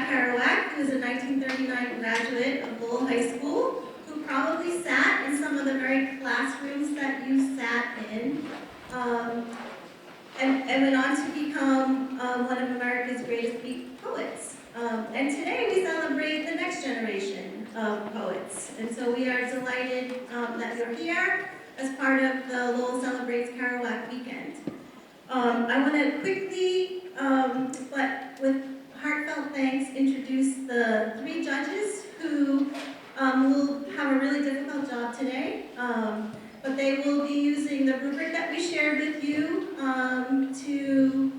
Kerouac, who is a 1939 graduate of Lowell High School, who probably sat in some of the very classrooms that you sat in, and went on to become one of America's greatest poets. And today we celebrate the next generation of poets. And so we are delighted that you're here as part of the Lowell Celebrates Kerouac weekend. I want to quickly, but with heartfelt thanks, introduce the 3 judges who will have a really difficult job today. But they will be using the rubric that we shared with you to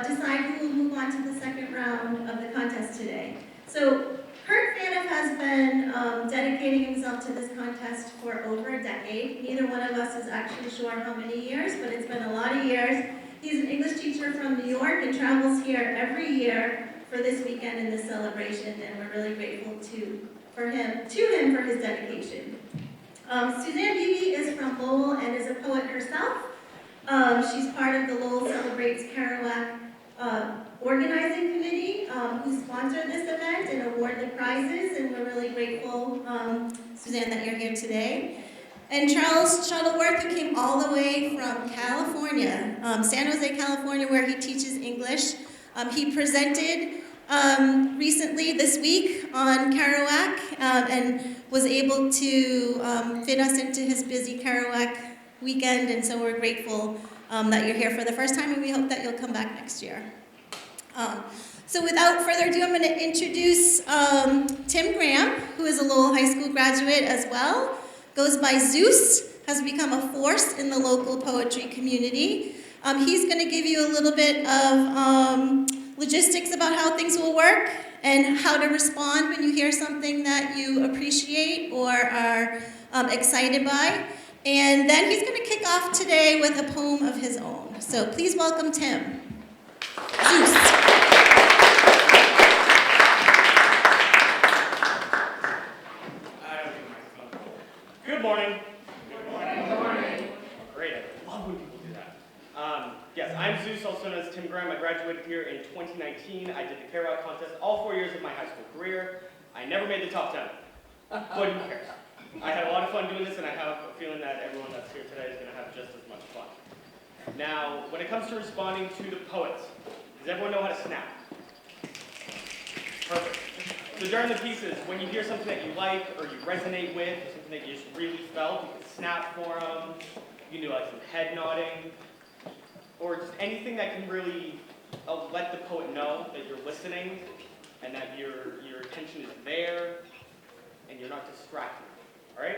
decide who will move on to the second round of the contest today. So Kurt Fanoff has been dedicating himself to this contest for over a decade. Neither one of us is actually sure how many years, but it's been a lot of years. He's an English teacher from New York and travels here every year for this weekend and this celebration, and we're really grateful to him for his dedication. Suzanne Beebe is from Lowell and is a poet herself. She's part of the Lowell Celebrates Kerouac organizing committee who sponsored this event and award the prizes, and we're really grateful, Suzanne, that you're here today. And Charles Shuttleworth, who came all the way from California, San Jose, California, where he teaches English. He presented recently this week on Kerouac and was able to fit us into his busy Kerouac weekend, and so we're grateful that you're here for the first time, and we hope that you'll come back next year. So without further ado, I'm going to introduce Tim Graham, who is a Lowell High School graduate as well, goes by Zeus, has become a force in the local poetry community. He's going to give you a little bit of logistics about how things will work and how to respond when you hear something that you appreciate or are excited by. And then he's going to kick off today with a poem of his own. So please welcome Tim. Zeus. Good morning. Good morning. Good morning. Great. I love when people do that. Yes, I'm Zeus, also known as Tim Graham. I graduated here in 2019. I did the Kerouac contest all 4 years of my high school career. I never made the top 10. But who cares? I had a lot of fun doing this, and I have a feeling that everyone that's here today is going to have just as much fun. Now, when it comes to responding to the poets, does everyone know how to snap? Perfect. So during the pieces, when you hear something that you like or you resonate with, or something that you just really felt, you can snap for them. You can do like some head nodding, or just anything that can really let the poet know that you're listening and that your attention is there and you're not distracted. All right?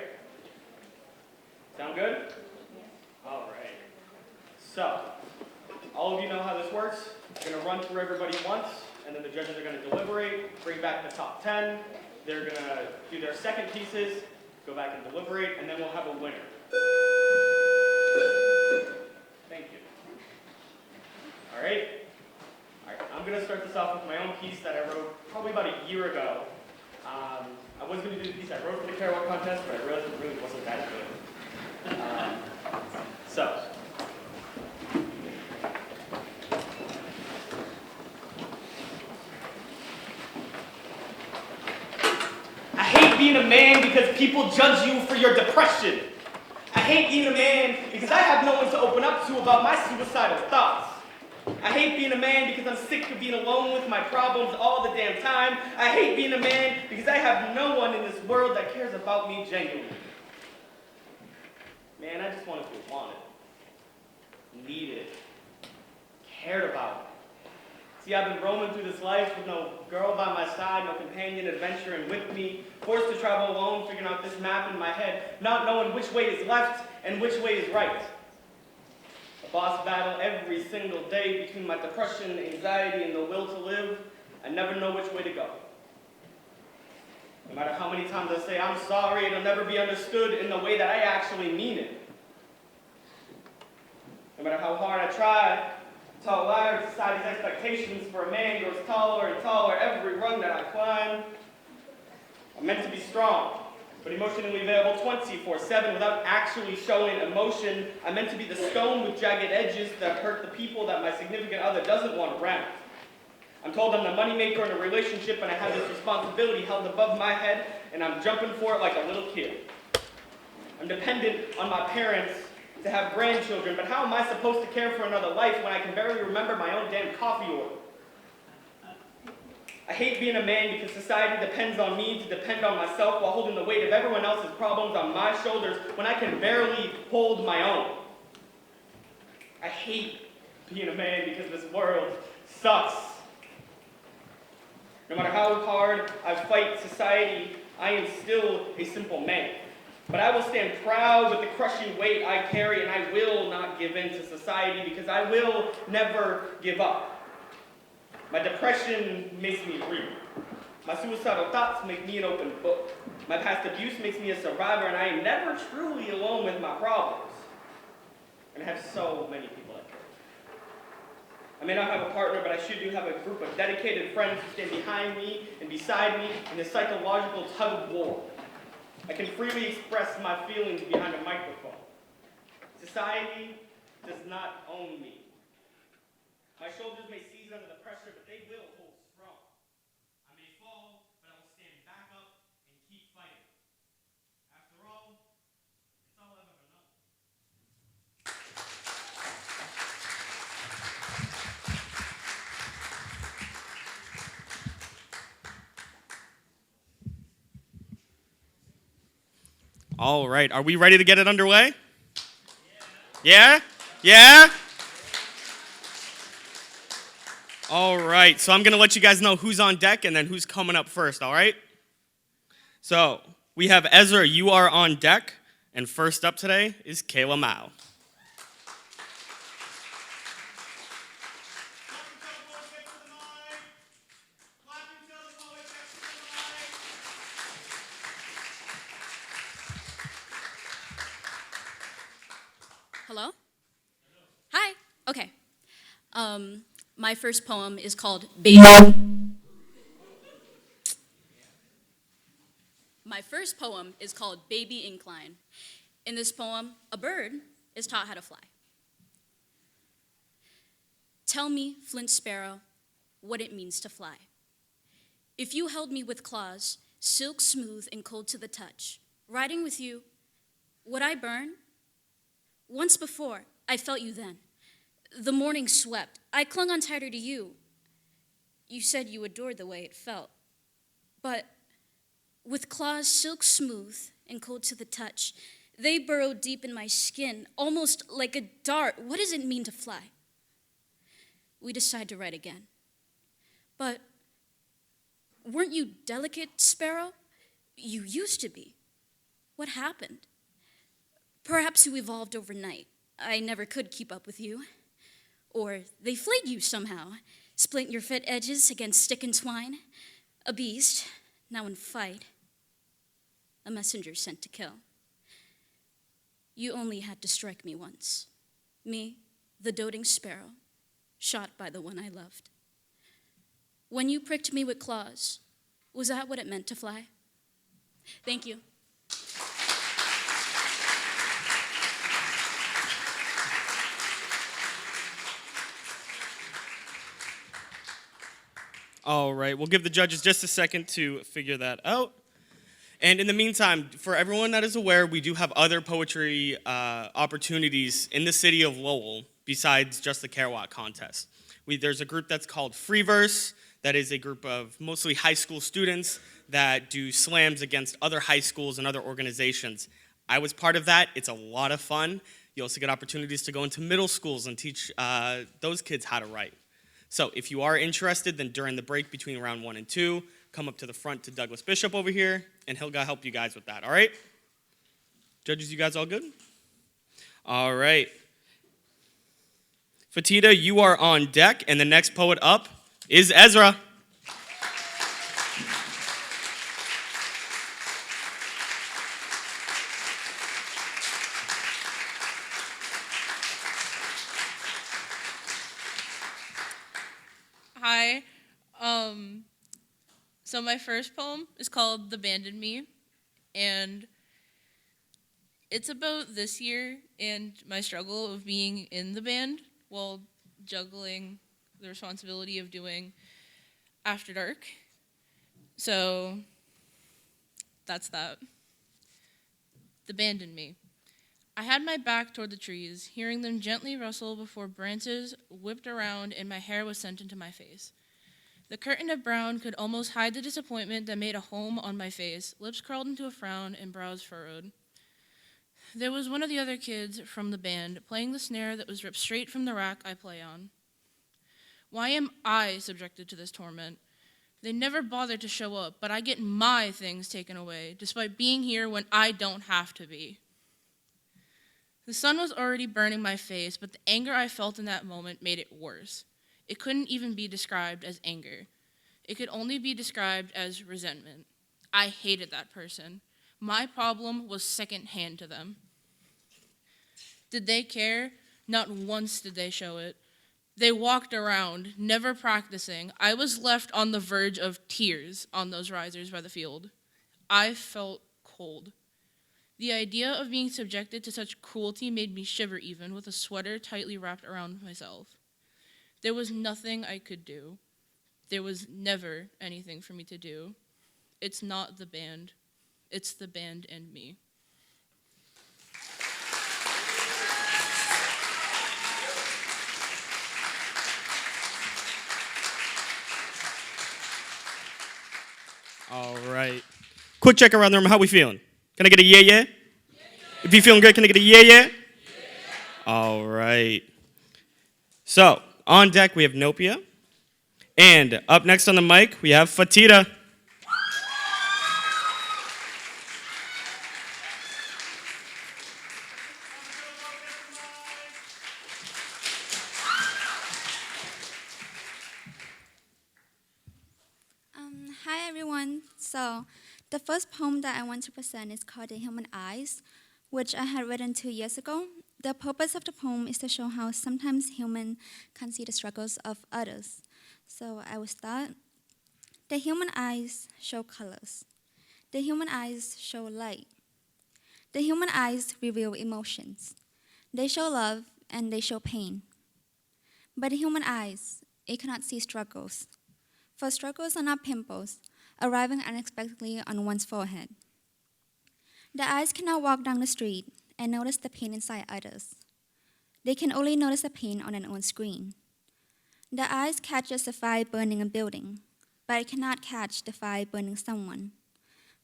Sound good? All right. So, all of you know how this works. I'm going to run through everybody once, and then the judges are going to deliberate, bring back the top 10. They're going to do their second pieces, go back and deliberate, and then we'll have a winner. Thank you. All right. I'm going to start this off with my own piece that I wrote probably about a year ago. I was going to do the piece I wrote for the Kerouac contest, but I realized it really wasn't that good. So. I hate being a man because people judge you for your depression. I hate being a man because I have no one to open up to about my suicidal thoughts. I hate being a man because I'm sick of being alone with my problems all the damn time. I hate being a man because I have no one in this world that cares about me genuinely. Man, I just want to feel wanted, needed, cared about. See, I've been roaming through this life with no girl by my side, no companion adventuring with me, forced to travel alone, figuring out this map in my head, not knowing which way is left and which way is right. A boss battle every single day between my depression, anxiety, and the will to live. I never know which way to go. No matter how many times I say I'm sorry, it'll never be understood in the way that I actually mean it. No matter how hard I try, tall ladder, society's expectations for a man grows taller and taller every rung that I climb. I'm meant to be strong, but emotionally available 24/7 without actually showing emotion. I'm meant to be the stone with jagged edges that hurt the people that my significant other doesn't want around. I'm told I'm the moneymaker in a relationship and I have this responsibility held above my head and I'm jumping for it like a little kid. I'm dependent on my parents to have grandchildren, but how am I supposed to care for another life when I can barely remember my own damn coffee order? I hate being a man because society depends on me to depend on myself while holding the weight of everyone else's problems on my shoulders when I can barely hold my own. I hate being a man because this world sucks. No matter how hard I fight society, I am still a simple man. But I will stand proud with the crushing weight I carry, and I will not give in to society because I will never give up. My depression makes me real. My suicidal thoughts make me an open book. My past abuse makes me a survivor, and I am never truly alone with my problems. And I have so many people I care. I may not have a partner, but I sure do have a group of dedicated friends who stand behind me and beside me in this psychological tug of war. I can freely express my feelings behind a microphone. Society does not own me. My shoulders may seize under the pressure, but they will hold strong. I may fall, but I will stand back up and keep fighting. After all, it's all I've ever known. All right, are we ready to get it underway? Yeah? Yeah? All right, so I'm going to let you guys know who's on deck and then who's coming up first, all right? So, we have Ezra, you are on deck, and first up today is Kayla Mao. Hello? Hi. Okay. My first poem is called Baby. My first poem is called Baby Incline. In this poem, a bird is taught how to fly. Tell me, flint sparrow, what it means to fly. If you held me with claws, silk smooth and cold to the touch, riding with you, would I burn? Once before, I felt you then. The morning swept. I clung on tighter to you. You said you adored the way it felt. But with claws silk smooth and cold to the touch, they burrowed deep in my skin, almost like a dart. What does it mean to fly? We decide to write again. But weren't you delicate, sparrow? You used to be. What happened? Perhaps you evolved overnight. I never could keep up with you. Or they flayed you somehow, splint your fit edges against stick and twine. A beast, now in fight. A messenger sent to kill. You only had to strike me once. Me, the doting sparrow, shot by the one I loved. When you pricked me with claws, was that what it meant to fly? Thank you. All right, we'll give the judges just a second to figure that out. And in the meantime, for everyone that is aware, we do have other poetry opportunities in the city of Lowell besides just the Kerouac contest. There's a group that's called Free Verse. That is a group of mostly high school students that do slams against other high schools and other organizations. I was part of that. It's a lot of fun. You also get opportunities to go into middle schools and teach those kids how to write. So if you are interested, then during the break between round 1 and 2, come up to the front to Douglas Bishop over here, and he'll help you guys with that, all right? Judges, you guys all good? All right. Phonethida, you are on deck, and the next poet up is Ezra. Hi. So my first poem is called The Band and Me, and it's about this year and my struggle of being in the band while juggling the responsibility of doing after dark. So that's that. The band and me. I had my back toward the trees, hearing them gently rustle before branches whipped around and my hair was sent into my face. The curtain of brown could almost hide the disappointment that made a home on my face, lips curled into a frown and brows furrowed. There was one of the other kids from the band playing the snare that was ripped straight from the rack I play on. Why am I subjected to this torment? They never bother to show up, but I get my things taken away, despite being here when I don't have to be. The sun was already burning my face, but the anger I felt in that moment made it worse. It couldn't even be described as anger. It could only be described as resentment. I hated that person. My problem was secondhand to them. Did they care? Not once did they show it. They walked around, never practicing. I was left on the verge of tears on those risers by the field. I felt cold. The idea of being subjected to such cruelty made me shiver even, with a sweater tightly wrapped around myself. There was nothing I could do. There was never anything for me to do. It's not the band. It's the band and me. All right. Quick check around the room. How we feeling? Can I get a yeah, yeah? If you're feeling good, can I get a yeah, yeah? All right. So, on deck, we have Nophea. And up next on the mic, we have Phonethida. Hi everyone. So the first poem that I want to present is called The Human Eyes, which I had written 2 years ago. The purpose of the poem is to show how sometimes humans can see the struggles of others. So I will start. The human eyes show colors. The human eyes show light. The human eyes reveal emotions. They show love and they show pain. But the human eyes, it cannot see struggles. For struggles are not pimples, arriving unexpectedly on one's forehead. The eyes cannot walk down the street and notice the pain inside others. They can only notice the pain on their own screen. The eyes catches the fire burning a building, but it cannot catch the fire burning someone.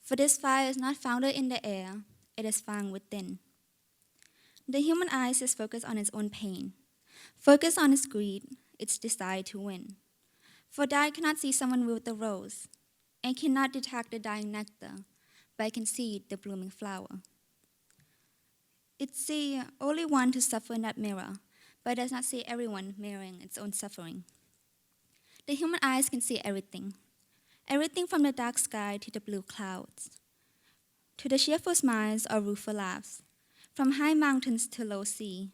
For this fire is not founded in the air, it is found within. The human eyes is focused on its own pain, focused on its greed, its desire to win. For the eye cannot see someone with a rose, and cannot detect the dying nectar, but it can see the blooming flower. It sees only one to suffer in that mirror, but it does not see everyone mirroring its own suffering. The human eyes can see everything, everything from the dark sky to the blue clouds, to the cheerful smiles or rueful laughs, from high mountains to low sea.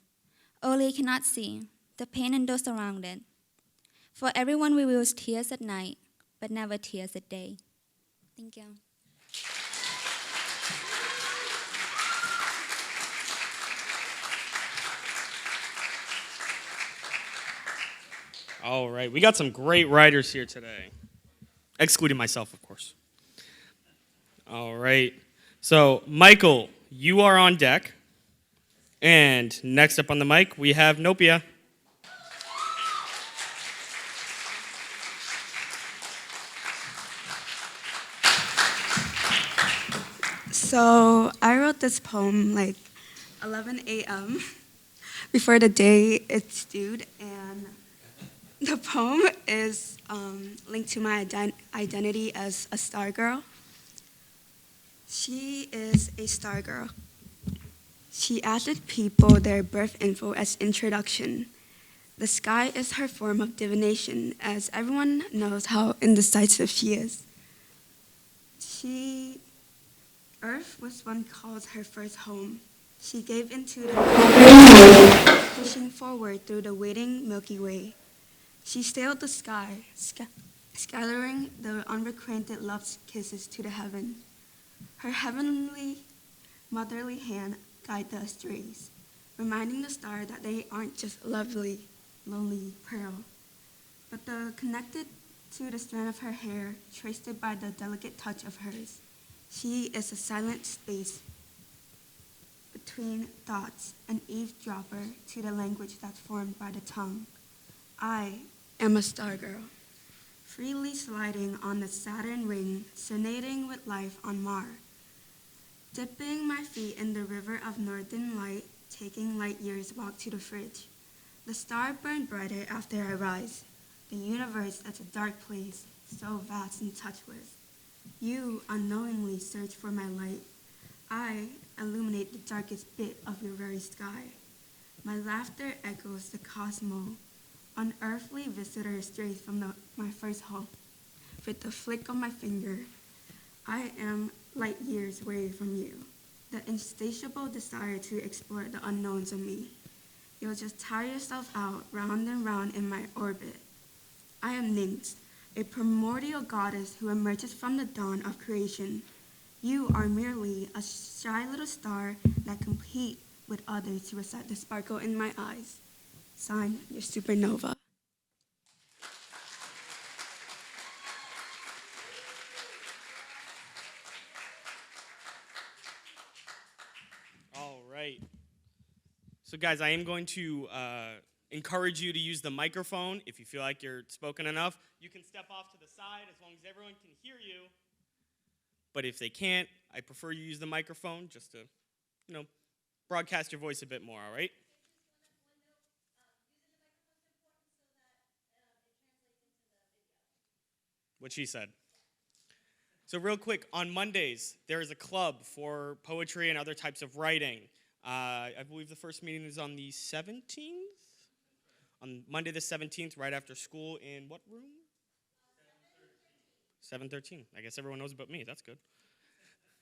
Only it cannot see the pain in those around it. For everyone reveals tears at night, but never tears at day. Thank you. All right. We got some great writers here today. Excluding myself, of course. All right. So, Michael, you are on deck. And next up on the mic, we have Nophea. So I wrote this poem like 11 a.m. before the day it's due, and the poem is linked to my identity as a star girl. She is a star girl. She added people their birth info as introduction. The sky is her form of divination, as everyone knows how indecisive she is. Earth was once called her first home. She gave into the pushing forward through the waiting Milky Way. She sailed the sky, scattering the unrequited love kisses to the heaven. Her heavenly, motherly hand guided the strays, reminding the star that they aren't just lovely, lonely pearl, but the connected to the strand of her hair, traced it by the delicate touch of hers. She is a silent space between thoughts, an eavesdropper to the language that's formed by the tongue. I am a star girl, freely sliding on the Saturn ring, serenading with life on Mars, dipping my feet in the river of northern light, taking light years walk to the fridge. The star burned brighter after I rise. The universe that's a dark place, so vast and touchless. You unknowingly search for my light. I illuminate the darkest bit of your very sky. My laughter echoes the cosmos. Unearthly visitor strays from my first home. With the flick of my finger, I am light years away from you. The insatiable desire to explore the unknowns of me. You'll just tire yourself out round and round in my orbit. I am Nyx, a primordial goddess who emerges from the dawn of creation. You are merely a shy little star that competes with others to recite the sparkle in my eyes. Sign, your supernova. All right. So guys, I am going to encourage you to use the microphone if you feel like you're spoken enough. You can step off to the side as long as everyone can hear you. But if they can't, I prefer you use the microphone just to, broadcast your voice a bit more, all right? What she said. So real quick, on Mondays, there is a club for poetry and other types of writing. I believe the first meeting is on the 17th? On Monday the 17th, right after school, in what room? 713. I guess everyone knows about me. That's good.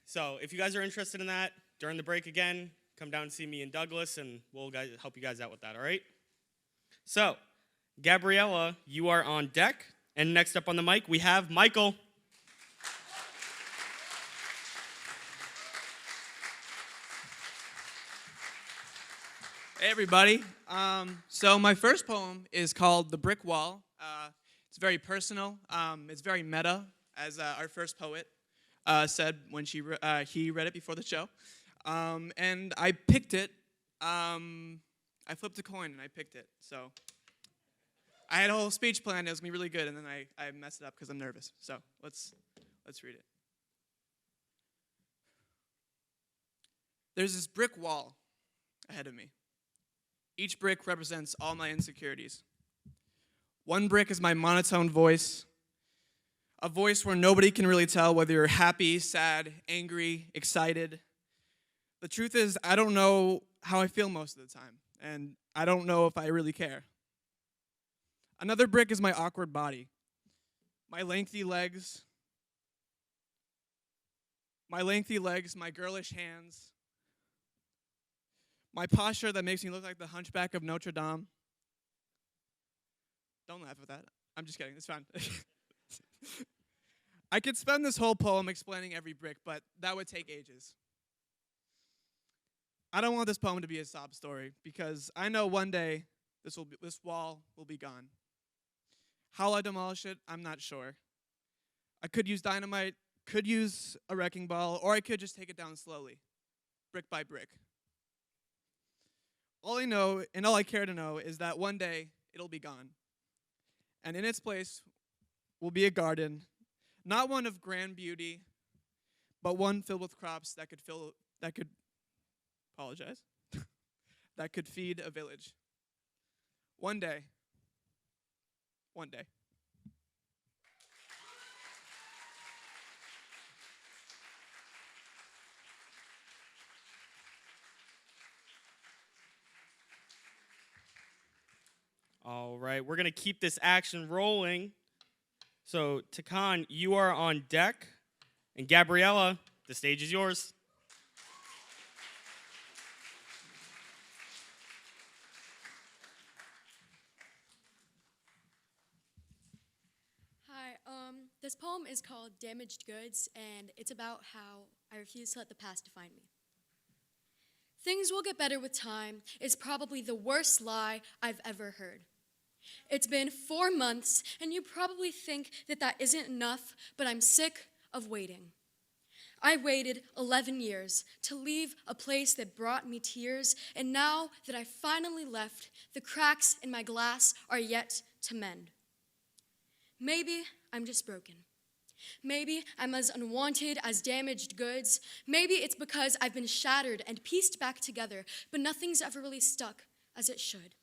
So if you guys are interested in that, during the break again, come down and see me in Douglas, and we'll help you guys out with that, all right? So, Gabriella, you are on deck. And next up on the mic, we have Michael. Hey everybody. So my first poem is called The Brick Wall. It's very personal. It's very meta, as our first poet said when he read it before the show. And I picked it. I flipped a coin and I picked it. So I had a whole speech planned. It was going to be really good, and then I messed it up because I'm nervous. So let's read it. There's this brick wall ahead of me. Each brick represents all my insecurities. One brick is my monotone voice, a voice where nobody can really tell whether you're happy, sad, angry, excited. The truth is, I don't know how I feel most of the time, and I don't know if I really care. Another brick is my awkward body, my lengthy legs, my girlish hands, my posture that makes me look like the hunchback of Notre Dame. Don't laugh at that. I'm just kidding. It's fine. I could spend this whole poem explaining every brick, but that would take ages. I don't want this poem to be a sob story because I know one day this wall will be gone. How I demolish it, I'm not sure. I could use dynamite, could use a wrecking ball, or I could just take it down slowly, brick by brick. All I know, and all I care to know, is that one day it'll be gone. And in its place will be a garden, not one of grand beauty, but one filled with crops that could feed a village. One day. All right, we're going to keep this action rolling. So, Tiquan, you are on deck. And Gabriella, the stage is yours. Hi, this poem is called Damaged Goods, and it's about how I refuse to let the past define me. Things will get better with time is probably the worst lie I've ever heard. It's been 4 months, and you probably think that that isn't enough, but I'm sick of waiting. I waited 11 years to leave a place that brought me tears, and now that I finally left, the cracks in my glass are yet to mend. Maybe I'm just broken. Maybe I'm as unwanted as damaged goods. Maybe it's because I've been shattered and pieced back together, but nothing's ever really stuck as it should.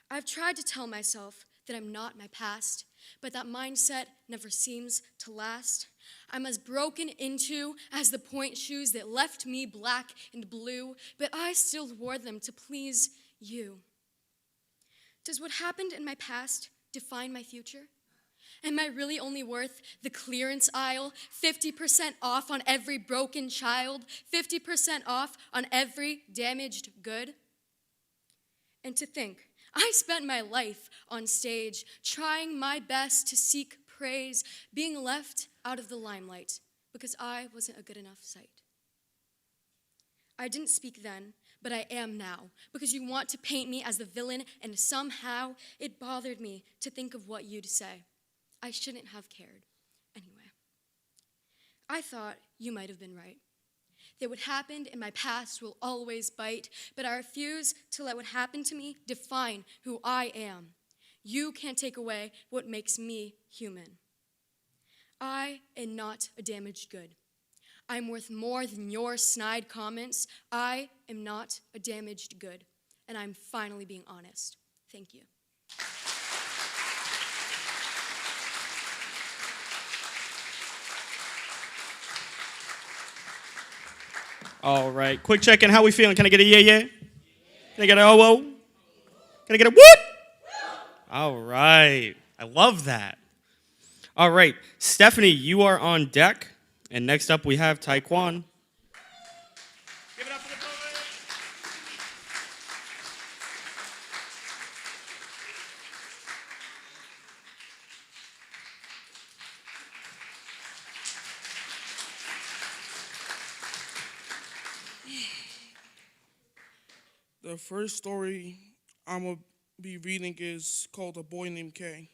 I've tried to tell myself that I'm not my past, but that mindset never seems to last. I'm as broken into as the point shoes that left me black and blue, but I still wore them to please you. Does what happened in my past define my future? Am I really only worth the clearance aisle, 50% off on every broken child, 50% off on every damaged good? And to think, I spent my life on stage, trying my best to seek praise, being left out of the limelight because I wasn't a good enough sight. I didn't speak then, but I am now, because you want to paint me as the villain, and somehow it bothered me to think of what you'd say. I shouldn't have cared. Anyway, I thought you might have been right. That what happened in my past will always bite, but I refuse to let what happened to me define who I am. You can't take away what makes me human. I am not a damaged good. I'm worth more than your snide comments. I am not a damaged good, and I'm finally being honest. Thank you. All right, quick check-in. How we feeling? Can I get a yeah? Can I get a oh? Can I get a what? All right, I love that. All right, Stephanie, you are on deck. And next up, we have Tiquan. Give it up for the poet. The first story I'm going to be reading is called A Boy Named K.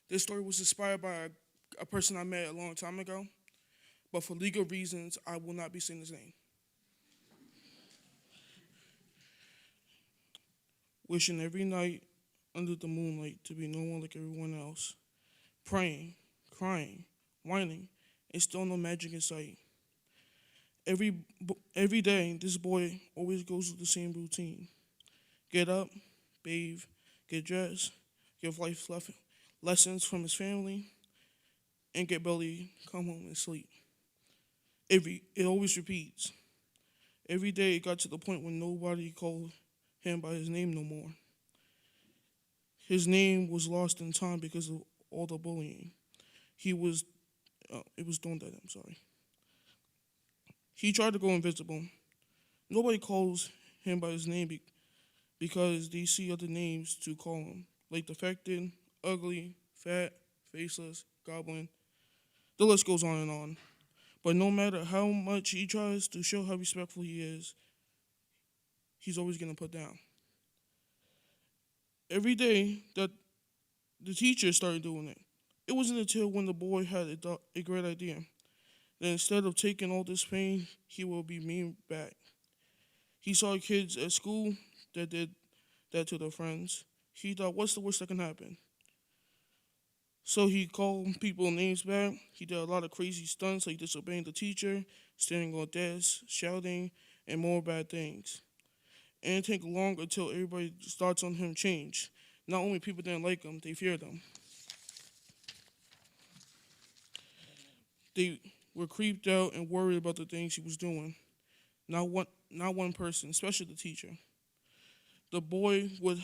This story was inspired by a person I met a long time ago, but for legal reasons, I will not be saying his name. Wishing every night under the moonlight to be no one like everyone else. Praying, crying, whining, and still no magic in sight. Every day, this boy always goes through the same routine. Get up, bathe, get dressed, give life lessons from his family, and get belly, come home and sleep. It always repeats. Every day it got to the point when nobody called him by his name no more. His name was lost in time because of all the bullying. It was done that, I'm sorry. He tried to go invisible. Nobody calls him by his name because they see other names to call him, like defected, ugly, fat, faceless, goblin. The list goes on and on. But no matter how much he tries to show how respectful he is, he's always getting put down. Every day that the teacher started doing it, it wasn't until when the boy had a great idea that instead of taking all this pain, he will be mean back. He saw kids at school that did that to their friends. He thought, what's the worst that can happen? So he called people names back. He did a lot of crazy stunts like disobeying the teacher, standing on desks, shouting, and more bad things. And it didn't take long until everybody starts on him change. Not only people didn't like him, they feared him. They were creeped out and worried about the things he was doing. Not one person, especially the teacher. The boy would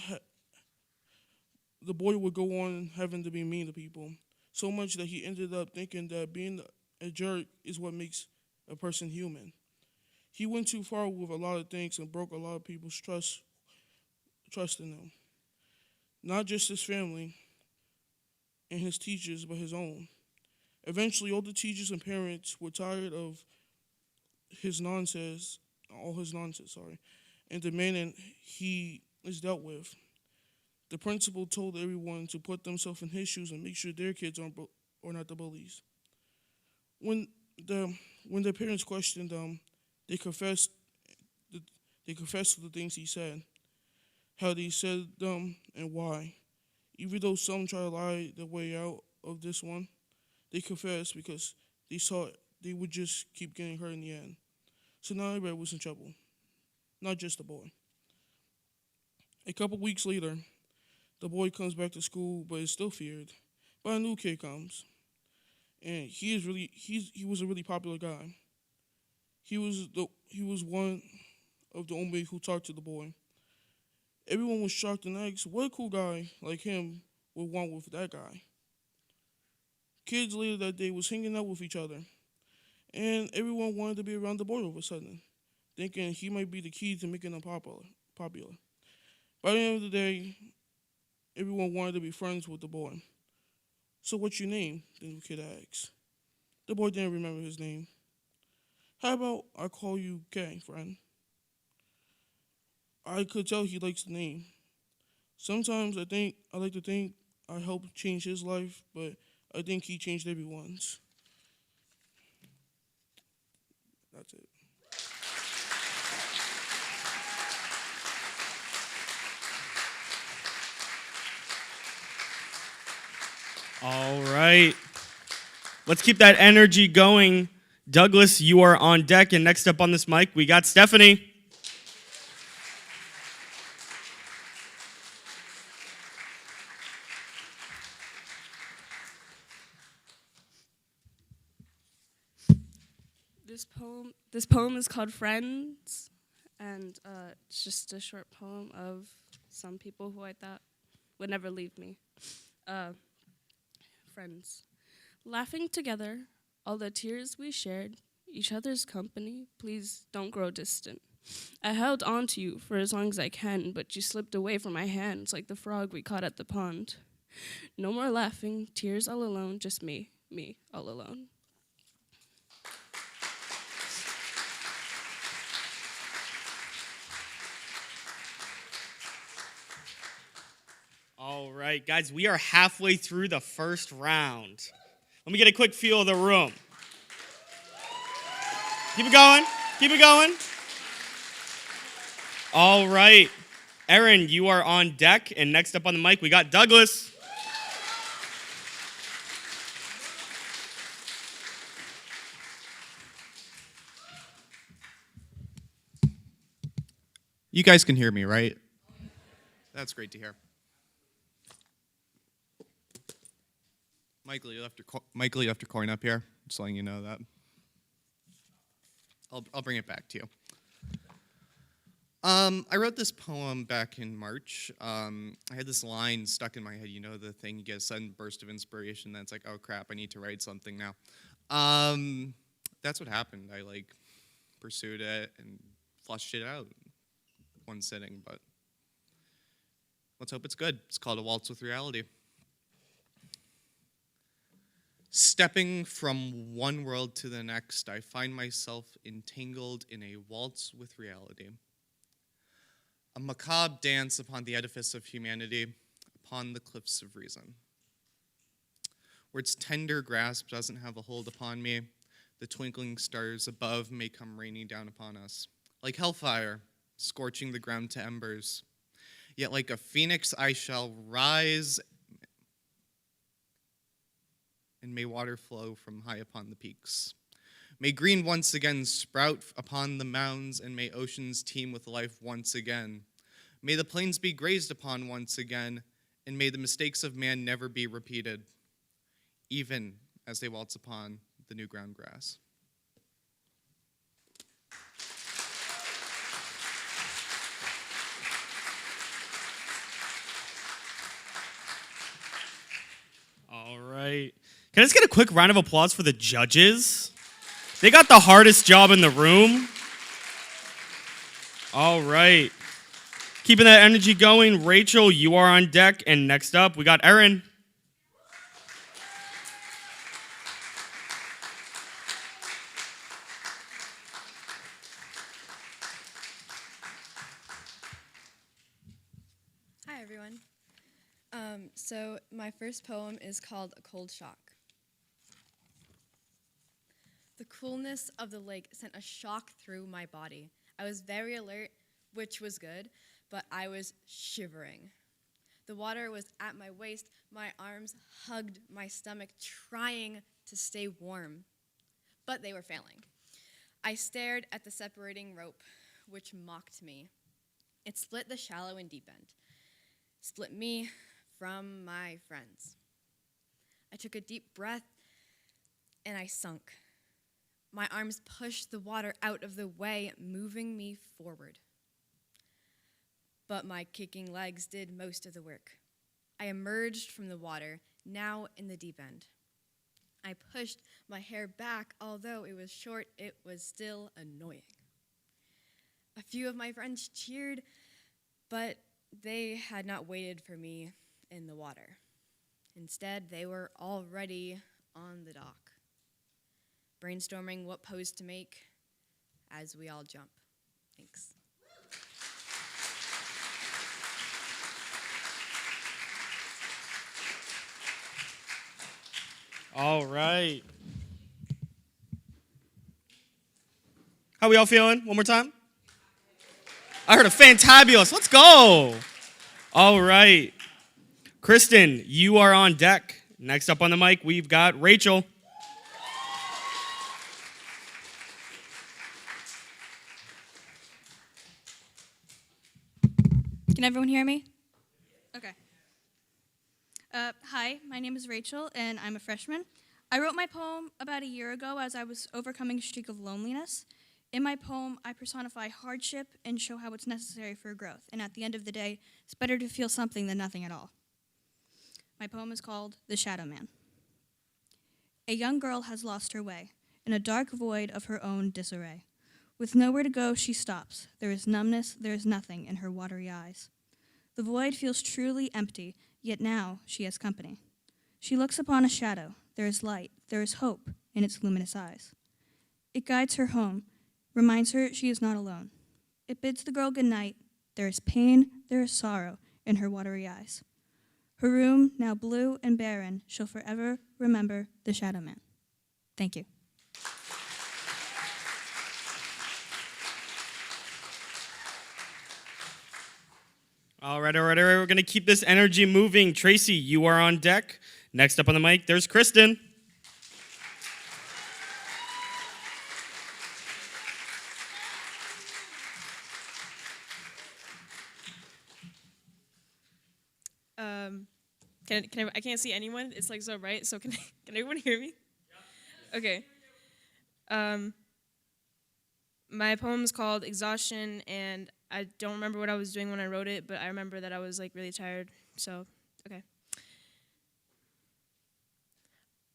go on having to be mean to people, so much that he ended up thinking that being a jerk is what makes a person human. He went too far with a lot of things and broke a lot of people's trust in him. Not just his family and his teachers, but his own. Eventually, all the teachers and parents were tired of all his nonsense, and demanding he is dealt with. The principal told everyone to put themselves in his shoes and make sure their kids are not the bullies. When their parents questioned them, they confessed to the things he said, how they said them, and why. Even though some try to lie their way out of this one, they confessed because they saw they would just keep getting hurt in the end. So now everybody was in trouble, not just the boy. A couple weeks later, the boy comes back to school, but is still feared. But a new kid comes, and he was a really popular guy. He was one of the only who talked to the boy. Everyone was shocked and asked, what a cool guy like him would want with that guy. Kids later that day was hanging out with each other, and everyone wanted to be around the boy all of a sudden, thinking he might be the key to making them popular. By the end of the day, everyone wanted to be friends with the boy. So what's your name? The new kid asked. The boy didn't remember his name. How about I call you Kay, friend? I could tell he likes the name. Sometimes I like to think I helped change his life, but I think he changed everyone's. That's it. All right. Let's keep that energy going. Douglas, you are on deck, and next up on this mic, we got Stephanie. This poem is called Friends, and it's just a short poem of some people who I thought would never leave me. Friends. Laughing together, all the tears we shared, each other's company, please don't grow distant. I held on to you for as long as I can, but you slipped away from my hands like the frog we caught at the pond. No more laughing, tears all alone, just me all alone. All right, guys, we are halfway through the first round. Let me get a quick feel of the room. Keep it going. Keep it going. All right. Erin, you are on deck, and next up on the mic, we got Douglas. You guys can hear me, right? That's great to hear. Michael, you left your coin up here. Just letting you know that. I'll bring it back to you. I wrote this poem back in March. I had this line stuck in my head. You know the thing, you get a sudden burst of inspiration, then it's like, oh crap, I need to write something now. That's what happened. I pursued it and flushed it out in one sitting, but let's hope it's good. It's called A Waltz with Reality. Stepping from one world to the next, I find myself entangled in a waltz with reality. A macabre dance upon the edifice of humanity, upon the cliffs of reason. Where its tender grasp doesn't have a hold upon me, the twinkling stars above may come raining down upon us. Like hellfire, scorching the ground to embers. Yet like a phoenix I shall rise, and may water flow from high upon the peaks. May green once again sprout upon the mounds, and may oceans teem with life once again. May the plains be grazed upon once again, and may the mistakes of man never be repeated, even as they waltz upon the new ground grass. All right. Can I just get a quick round of applause for the judges? They got the hardest job in the room. All right. Keeping that energy going, Rachel, you are on deck. And next up, we got Erin. Hi, everyone. So my first poem is called A Cold Shock. The coolness of the lake sent a shock through my body. I was very alert, which was good, but I was shivering. The water was at my waist. My arms hugged my stomach, trying to stay warm, but they were failing. I stared at the separating rope, which mocked me. It split the shallow and deep end, split me from my friends. I took a deep breath, and I sunk. My arms pushed the water out of the way, moving me forward. But my kicking legs did most of the work. I emerged from the water, now in the deep end. I pushed my hair back. Although it was short, it was still annoying. A few of my friends cheered, but they had not waited for me in the water. Instead, they were already on the dock, brainstorming what pose to make as we all jump. Thanks. All right. How we all feeling? One more time. I heard a fantabulous. Let's go. All right. Kristen, you are on deck. Next up on the mic, we've got Rachel. Can everyone hear me? Okay. Hi, my name is Rachel, and I'm a freshman. I wrote my poem about a year ago as I was overcoming a streak of loneliness. In my poem, I personify hardship and show how it's necessary for growth. And at the end of the day, it's better to feel something than nothing at all. My poem is called The Shadow Man. A young girl has lost her way in a dark void of her own disarray. With nowhere to go, she stops. There is numbness, there is nothing in her watery eyes. The void feels truly empty, yet now she has company. She looks upon a shadow. There is light, there is hope in its luminous eyes. It guides her home, reminds her she is not alone. It bids the girl good night. There is pain, there is sorrow in her watery eyes. Her room, now blue and barren, shall forever remember the Shadow Man. Thank you. All right. We're going to keep this energy moving. Tracie, you are on deck. Next up on the mic, there's Kristen. I can't see anyone. It's like so bright. So can everyone hear me? Yeah. Okay. My poem is called Exhaustion, and I don't remember what I was doing when I wrote it, but I remember that I was like really tired. So, okay.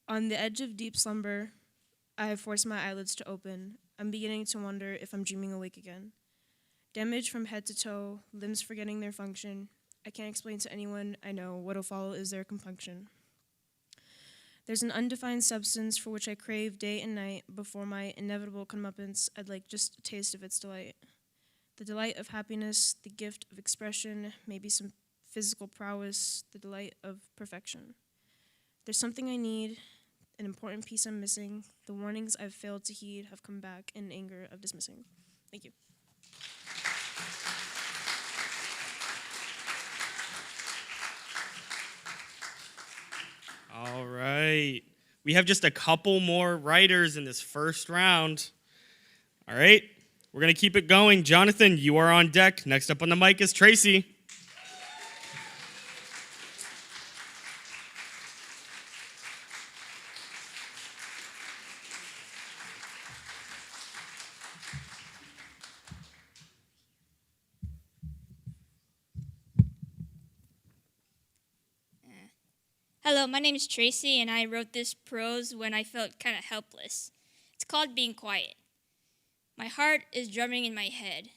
On the edge of deep slumber, I have forced my eyelids to open. I'm beginning to wonder if I'm dreaming awake again. Damage from head to toe, limbs forgetting their function. I can't explain to anyone I know what'll follow is their compunction. There's an undefined substance for which I crave day and night. Before my inevitable comeuppance, I'd like just a taste of its delight. The delight of happiness, the gift of expression, maybe some physical prowess, the delight of perfection. There's something I need, an important piece I'm missing. The warnings I've failed to heed have come back in anger of dismissing. Thank you. All right. We have just a couple more writers in this first round. All right. We're going to keep it going. Johnattan, you are on deck. Next up on the mic is Tracie. Hello, my name is Tracie, and I wrote this prose when I felt kind of helpless. It's called Being Quiet. My heart is drumming in my head,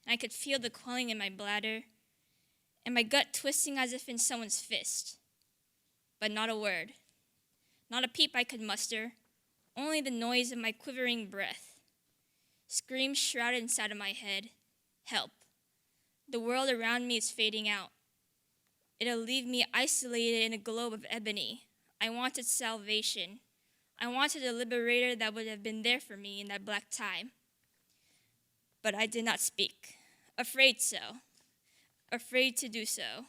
and I could feel the quelling in my bladder, and my gut twisting as if in someone's fist. But not a word, not a peep I could muster, only the noise of my quivering breath. Screams shrouded inside of my head, help. The world around me is fading out. It'll leave me isolated in a globe of ebony. I wanted salvation. I wanted a liberator that would have been there for me in that black time. But I did not speak, afraid to do so,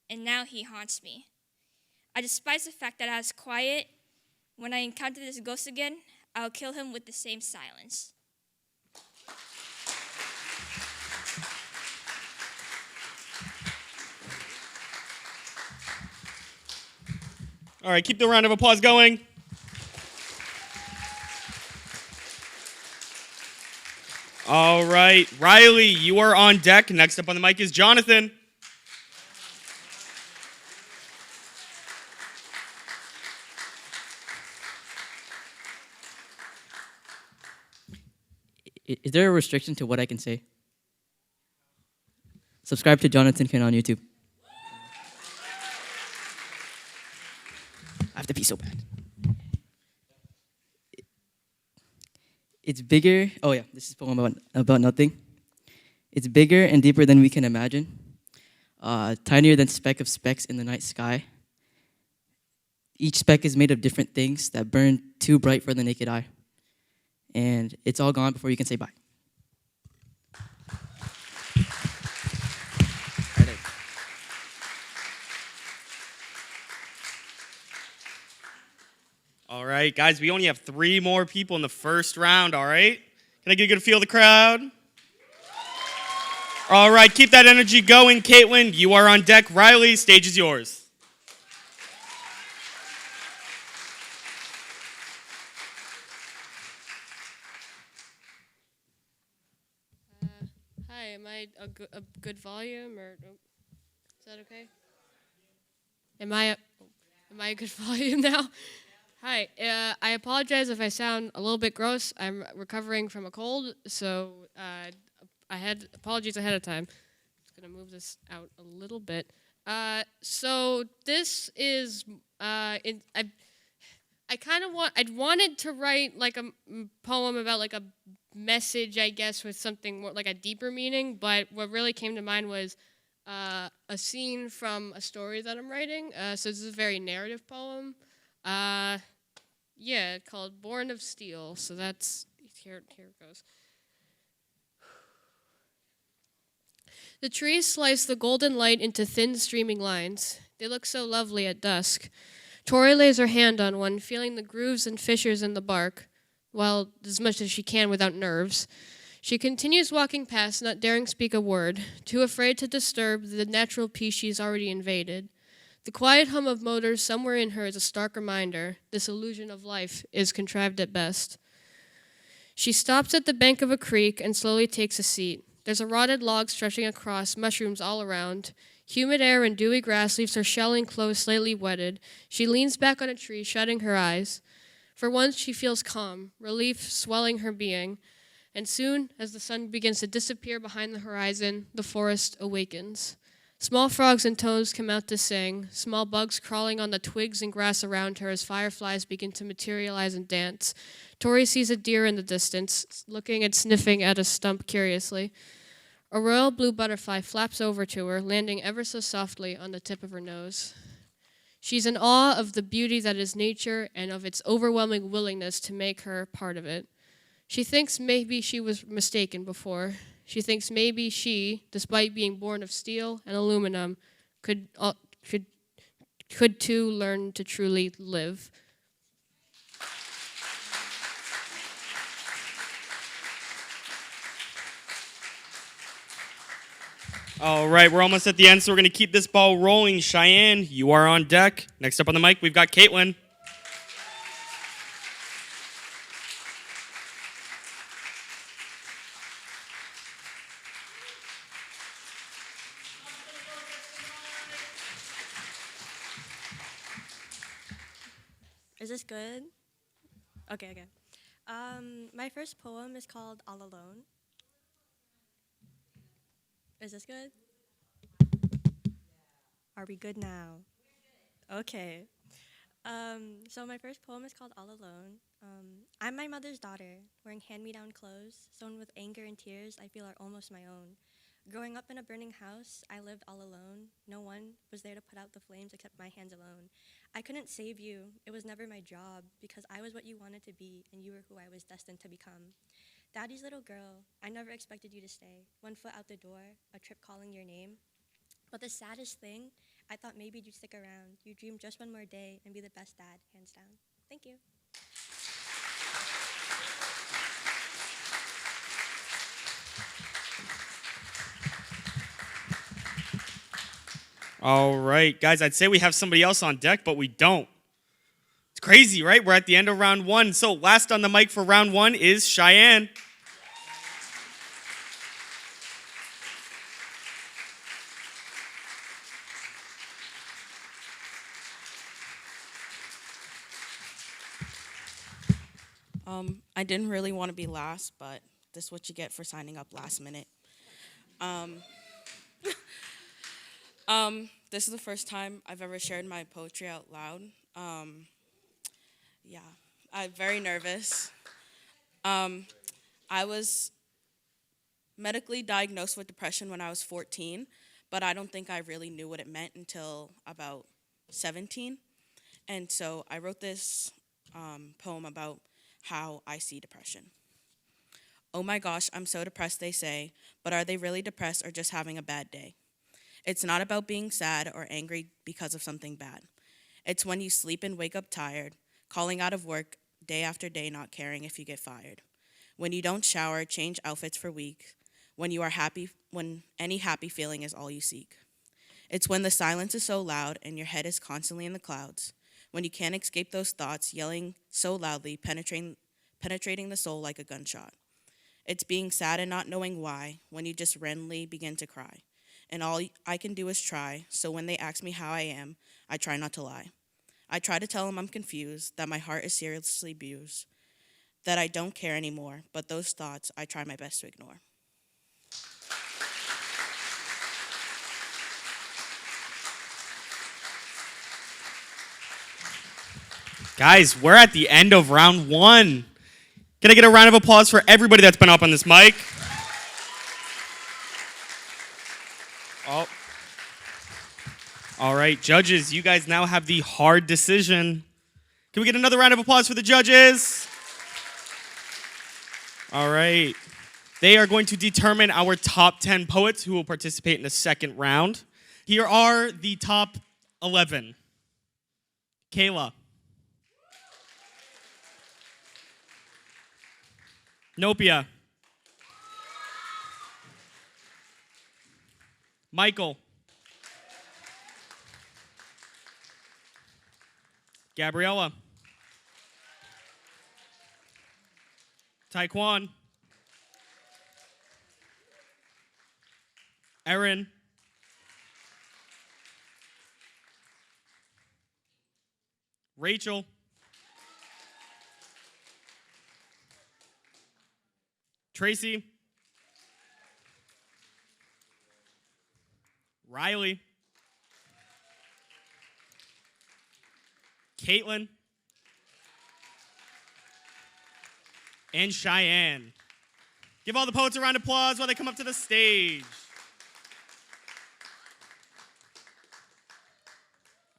and now he haunts me. I despise the fact that I was quiet. When I encounter this ghost again, I'll kill him with the same silence. All right, keep the round of applause going. All right, Riley, you are on deck. Next up on the mic is Johnattan. Is there a restriction to what I can say? Subscribe to Johnattan Pin on YouTube. I have to pee so bad. It's bigger. Oh yeah, this is a poem about nothing. It's bigger and deeper than we can imagine. Tinier than speck of specks in the night sky. Each speck is made of different things that burn too bright for the naked eye. And it's all gone before you can say bye. All right, guys, we only have 3 more people in the first round, all right? Can I get a good feel of the crowd? All right, keep that energy going. Katelyn, you are on deck. Riley, stage is yours. Hi, am I a good volume, or is that okay? Am I a good volume now? Hi, I apologize if I sound a little bit gross. I'm recovering from a cold, so I had apologies ahead of time. Just gonna move this out a little bit. So this is I wanted to write like a poem about like a message, I guess, with something more like a deeper meaning. But what really came to mind was a scene from a story that I'm writing. So this is a very narrative poem. Yeah, called Born of Steel. So that's here it goes. The trees slice the golden light into thin streaming lines. They look so lovely at dusk. Tori lays her hand on one, feeling the grooves and fissures in the bark, well, as much as she can without nerves. She continues walking past, not daring speak a word, too afraid to disturb the natural peace she's already invaded. The quiet hum of motors somewhere in her is a stark reminder this illusion of life is contrived at best. She stops at the bank of a creek and slowly takes a seat. There's a rotted log stretching across, mushrooms all around. Humid air and dewy grass leaves her shell enclosed, slightly wetted. She leans back on a tree, shutting her eyes. For once, she feels calm, relief swelling her being. And soon, as the sun begins to disappear behind the horizon, the forest awakens. Small frogs and toads come out to sing, small bugs crawling on the twigs and grass around her as fireflies begin to materialize and dance. Tori sees a deer in the distance, looking and sniffing at a stump curiously. A royal blue butterfly flaps over to her, landing ever so softly on the tip of her nose. She's in awe of the beauty that is nature and of its overwhelming willingness to make her part of it. She thinks maybe she was mistaken before. She thinks maybe she, despite being born of steel and aluminum, could too learn to truly live. All right, we're almost at the end, so we're going to keep this ball rolling. Cheyenne, you are on deck. Next up on the mic, we've got Katelyn. Is this good? Okay. My first poem is called All Alone. Is this good? Are we good now? Okay. So my first poem is called All Alone. I'm my mother's daughter, wearing hand-me-down clothes, sewn with anger and tears I feel are almost my own. Growing up in a burning house, I lived all alone. No one was there to put out the flames except my hands alone. I couldn't save you. It was never my job because I was what you wanted to be and you were who I was destined to become. Daddy's little girl, I never expected you to stay. 1 foot out the door, a trip calling your name. But the saddest thing, I thought maybe you'd stick around. You dreamed just one more day and be the best dad, hands down. Thank you. All right, guys, I'd say we have somebody else on deck, but we don't. It's crazy, right? We're at the end of round one. So last on the mic for round one is Cheyenne. I didn't really want to be last, but this is what you get for signing up last minute. This is the first time I've ever shared my poetry out loud. Yeah, I'm very nervous. I was medically diagnosed with depression when I was 14, but I don't think I really knew what it meant until about 17. And so I wrote this poem about how I see depression. Oh my gosh, I'm so depressed, they say, but are they really depressed or just having a bad day? It's not about being sad or angry because of something bad. It's when you sleep and wake up tired, calling out of work day after day, not caring if you get fired. When you don't shower, change outfits for weeks. When you are happy, when any happy feeling is all you seek. It's when the silence is so loud and your head is constantly in the clouds. When you can't escape those thoughts, yelling so loudly, penetrating the soul like a gunshot. It's being sad and not knowing why, when you just randomly begin to cry. And all I can do is try, so when they ask me how I am, I try not to lie. I try to tell them I'm confused, that my heart is seriously abused, that I don't care anymore, but those thoughts I try my best to ignore. Guys, we're at the end of round one. Can I get a round of applause for everybody that's been up on this mic? Oh. All right, judges, you guys now have the hard decision. Can we get another round of applause for the judges? All right. They are going to determine our top 10 poets who will participate in the second round. Here are the top 11. Kayla. Nophea. Michael. Gabriella. Tiquan. Erin. Rachel. Tracie. Riley. Caitlin. And Cheyenne. Give all the poets a round of applause while they come up to the stage.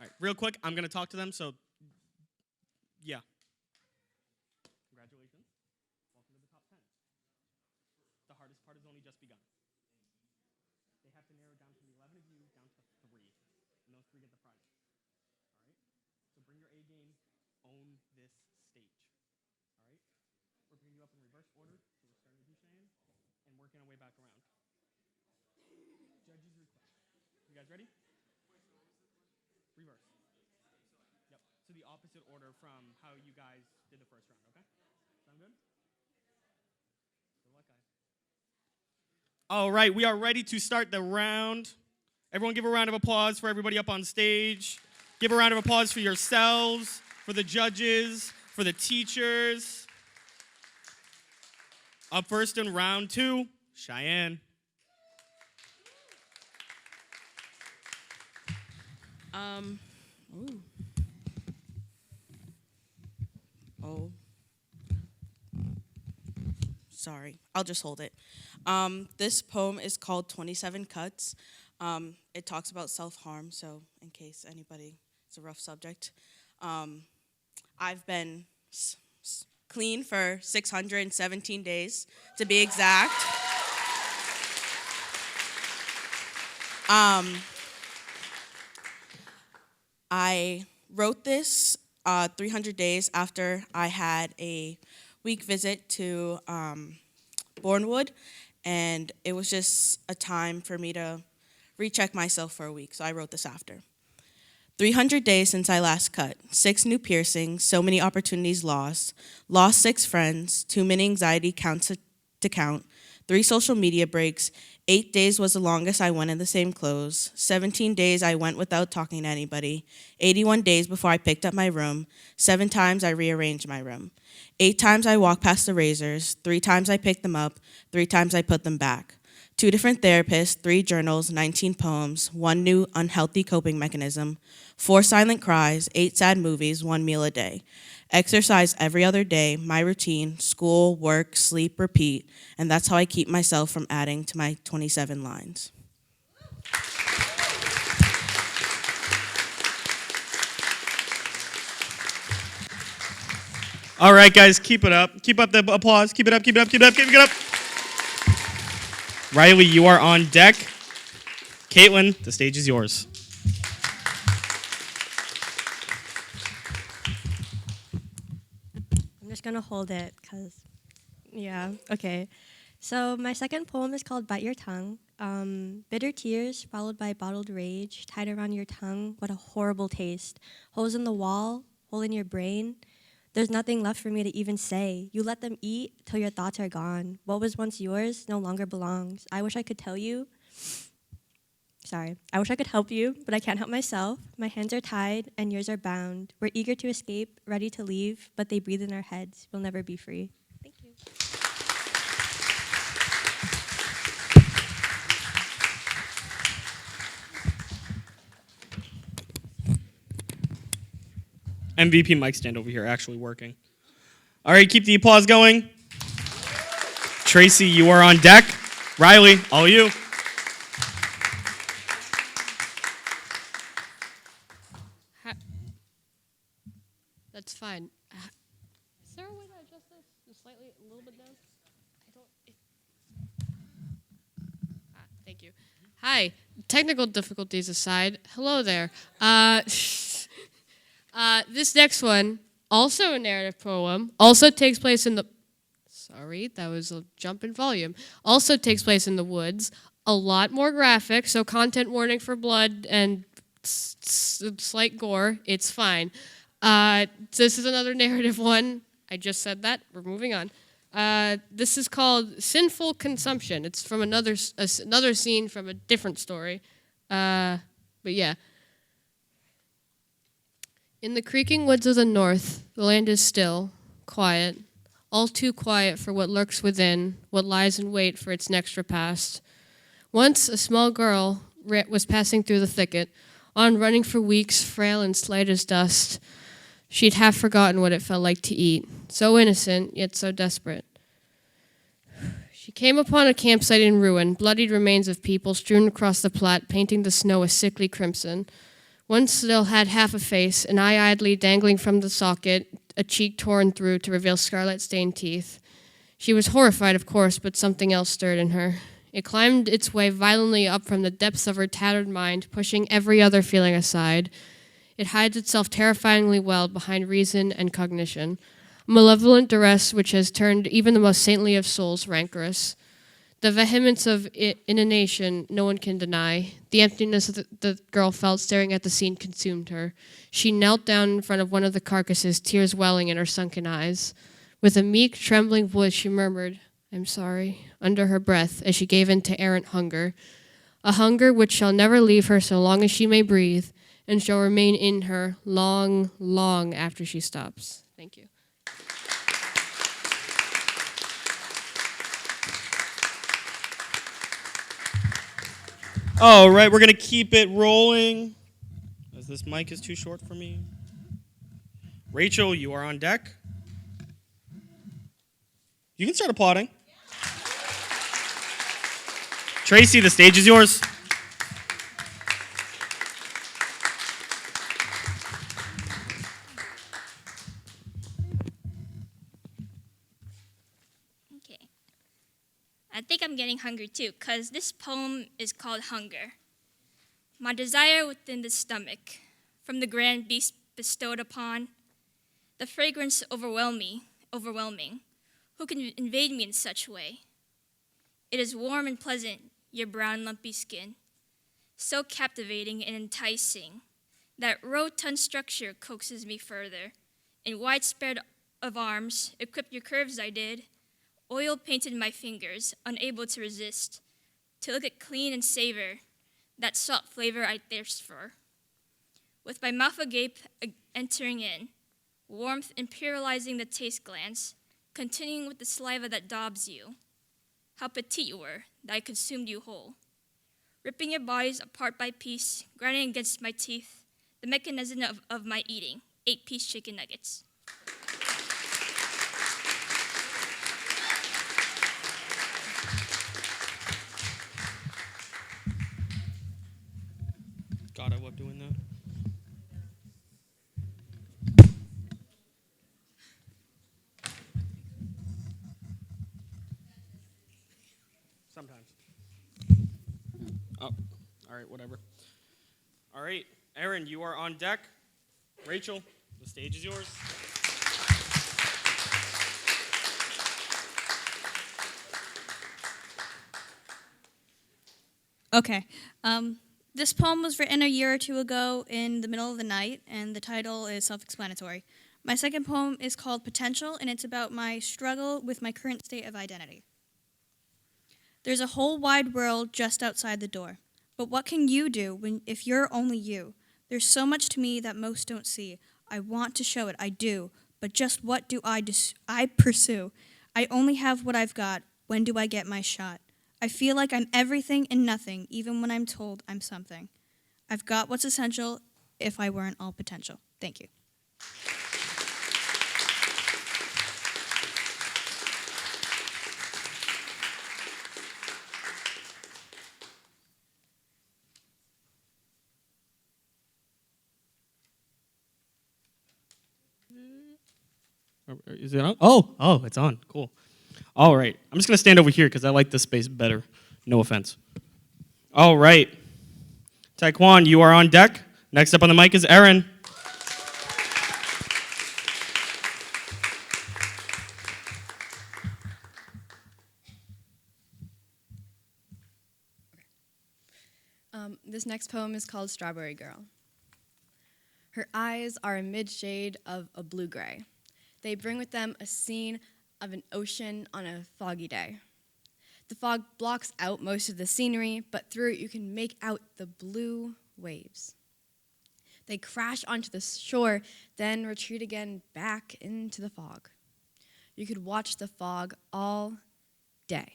All right, real quick, I'm going to talk to them, so yeah. Congratulations. Welcome to the top 10. The hardest part has only just begun. They have to narrow down from the 11 of you down to 3, and those 3 get the prize. All right? So bring your A game, own this stage. All right? We're bringing you up in reverse order, so we're starting with you, Cheyenne, and working our way back around. Judges request. You guys ready? Reverse. Yep. So the opposite order from how you guys did the first round, okay? Sound good? Good luck, guys. All right, we are ready to start the round. Everyone give a round of applause for everybody up on stage. Give a round of applause for yourselves, for the judges, for the teachers. Up first in round 2, Cheyenne. Ooh. Oh. sorry, I'll just hold it. This poem is called 27 Cuts. It talks about self-harm, so in case anybody, it's a rough subject. I've been clean for 617 days, to be exact. I wrote this 300 days after I had a week visit to Bournewood, and it was just a time for me to recheck myself for a week, so I wrote this after. 300 days since I last cut, 6 new piercings, so many opportunities lost 6 friends, too many anxiety counts to count, 3 social media breaks, 8 days was the longest I went in the same clothes, 17 days I went without talking to anybody, 81 days before I picked up my room, 7 times I rearranged my room, 8 times I walked past the razors, 3 times I picked them up, 3 times I put them back. 2 different therapists, 3 journals, 19 poems, 1 new unhealthy coping mechanism, 4 silent cries, 8 sad movies, 1 meal a day. Exercise every other day, my routine, school, work, sleep, repeat, and that's how I keep myself from adding to my 27 lines. All right, guys, keep it up. Keep up the applause. Keep it up, keep it up, keep it up, keep it up. Riley, you are on deck. Caitlin, the stage is yours. I'm just gonna hold it because, yeah, okay. So my second poem is called Bite Your Tongue. Bitter tears followed by bottled rage tied around your tongue. What a horrible taste. Holes in the wall, hole in your brain. There's nothing left for me to even say. You let them eat till your thoughts are gone. What was once yours no longer belongs. I wish I could tell you. Sorry. I wish I could help you, but I can't help myself. My hands are tied and yours are bound. We're eager to escape, ready to leave, but they breathe in our heads. We'll never be free. Thank you. MVP mic stand over here actually working. All right, keep the applause going. Tracie, you are on deck. Riley, all you. That's fine. Is there a way to adjust this just slightly, a little bit down? Thank you. Hi. Technical difficulties aside, hello there. This next one, also a narrative poem, also takes place in the... Sorry, that was a jump in volume. Also takes place in the woods. A lot more graphic, so content warning for blood and slight gore. It's fine. This is another narrative one. I just said that. We're moving on. This is called Sinful Consumption. It's from another scene from a different story. But yeah. In the creaking woods of the north, the land is still, quiet, all too quiet for what lurks within, what lies in wait for its next repast. Once a small girl was passing through the thicket, on running for weeks, frail and slight as dust. She'd half forgotten what it felt like to eat, so innocent, yet so desperate. She came upon a campsite in ruin, bloodied remains of people strewn across the Platte, painting the snow a sickly crimson. One still had half a face, an eye idly dangling from the socket, a cheek torn through to reveal scarlet-stained teeth. She was horrified, of course, but something else stirred in her. It climbed its way violently up from the depths of her tattered mind, pushing every other feeling aside. It hides itself terrifyingly well behind reason and cognition, a malevolent duress which has turned even the most saintly of souls rancorous. The vehemence of intonation no one can deny. The emptiness the girl felt staring at the scene consumed her. She knelt down in front of one of the carcasses, tears welling in her sunken eyes. With a meek, trembling voice, she murmured, "I'm sorry," under her breath as she gave in to errant hunger, a hunger which shall never leave her so long as she may breathe, and shall remain in her long, long after she stops. Thank you. All right, we're going to keep it rolling, as this mic is too short for me. Rachel, you are on deck. You can start applauding. Tracie, the stage is yours. Okay. I think I'm getting hungry too, because this poem is called Hunger. My desire within the stomach, from the grand beast bestowed upon, the fragrance overwhelming. Who can invade me in such way? It is warm and pleasant, your brown lumpy skin, so captivating and enticing that rotund structure coaxes me further. In widespread of arms, equipped your curves I did, oil painted my fingers, unable to resist, to look at clean and savor that salt flavor I thirst for. With my mouth agape, entering in, warmth imperializing the taste glands, continuing with the saliva that daubs you. How petite you were, that I consumed you whole. Ripping your bodies apart by piece, grinding against my teeth, the mechanism of my eating, 8-piece chicken nuggets. God, I love doing that. Sometimes. Oh, all right, whatever. All right, Erin, you are on deck. Rachel, the stage is yours. Okay. This poem was written a year or two ago in the middle of the night, and the title is self-explanatory. My second poem is called Potential, and it's about my struggle with my current state of identity. There's a whole wide world just outside the door. But what can you do if you're only you? There's so much to me that most don't see. I want to show it, I do. But just what do I pursue? I only have what I've got. When do I get my shot? I feel like I'm everything and nothing, even when I'm told I'm something. I've got what's essential if I weren't all potential. Thank you. Is it on? Oh, it's on. Cool. All right. I'm just going to stand over here because I like this space better. No offense. All right. Tiquan, you are on deck. Next up on the mic is Erin. This next poem is called Strawberry Girl. Her eyes are a mid-shade of a blue-gray. They bring with them a scene of an ocean on a foggy day. The fog blocks out most of the scenery, but through it you can make out the blue waves. They crash onto the shore, then retreat again back into the fog. You could watch the fog all day.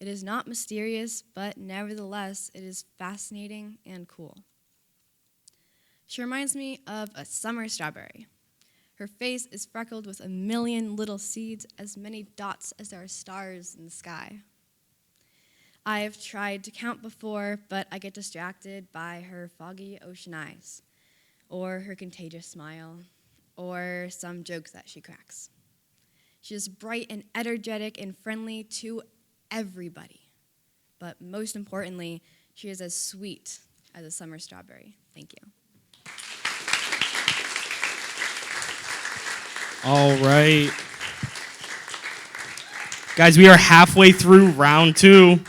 It is not mysterious, but nevertheless, it is fascinating and cool. She reminds me of a summer strawberry. Her face is freckled with a million little seeds, as many dots as there are stars in the sky. I have tried to count before, but I get distracted by her foggy ocean eyes, or her contagious smile, or some jokes that she cracks. She is bright and energetic and friendly to everybody. But most importantly, she is as sweet as a summer strawberry. Thank you. All right. Guys, we are halfway through round 2.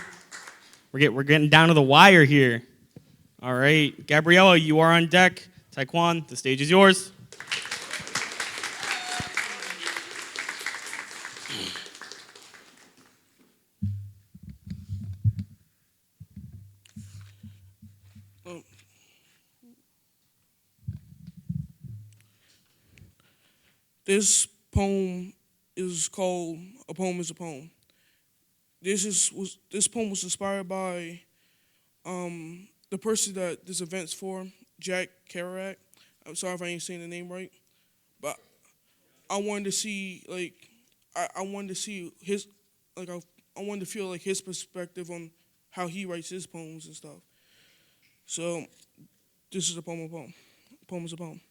We're getting down to the wire here. All right. Gabriella, you are on deck. Tiquan, the stage is yours. This poem is called A Poem is a Poem. This poem was inspired by the person that this event's for, Jack Kerouac. I'm sorry if I ain't saying the name right, but I wanted to see I wanted to see his I wanted to feel like his perspective on how he writes his poems and stuff. So this is a poem. A poem is a poem.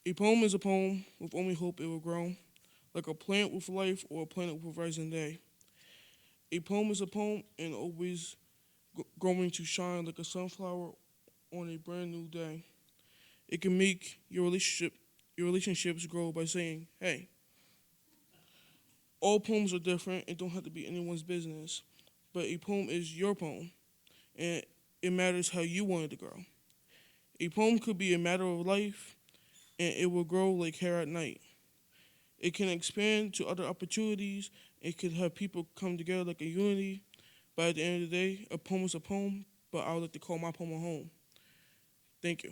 A poem is a poem with only hope it will grow, like a plant with life or a planet with rising day. A poem is a poem and always growing to shine like a sunflower on a brand new day. It can make your relationships grow by saying, hey, all poems are different and don't have to be anyone's business, but a poem is your poem, and it matters how you want it to grow. A poem could be a matter of life, and it will grow like hair at night. It can expand to other opportunities. It could have people come together like a unity. But at the end of the day, a poem is a poem, but I would like to call my poem a home. Thank you.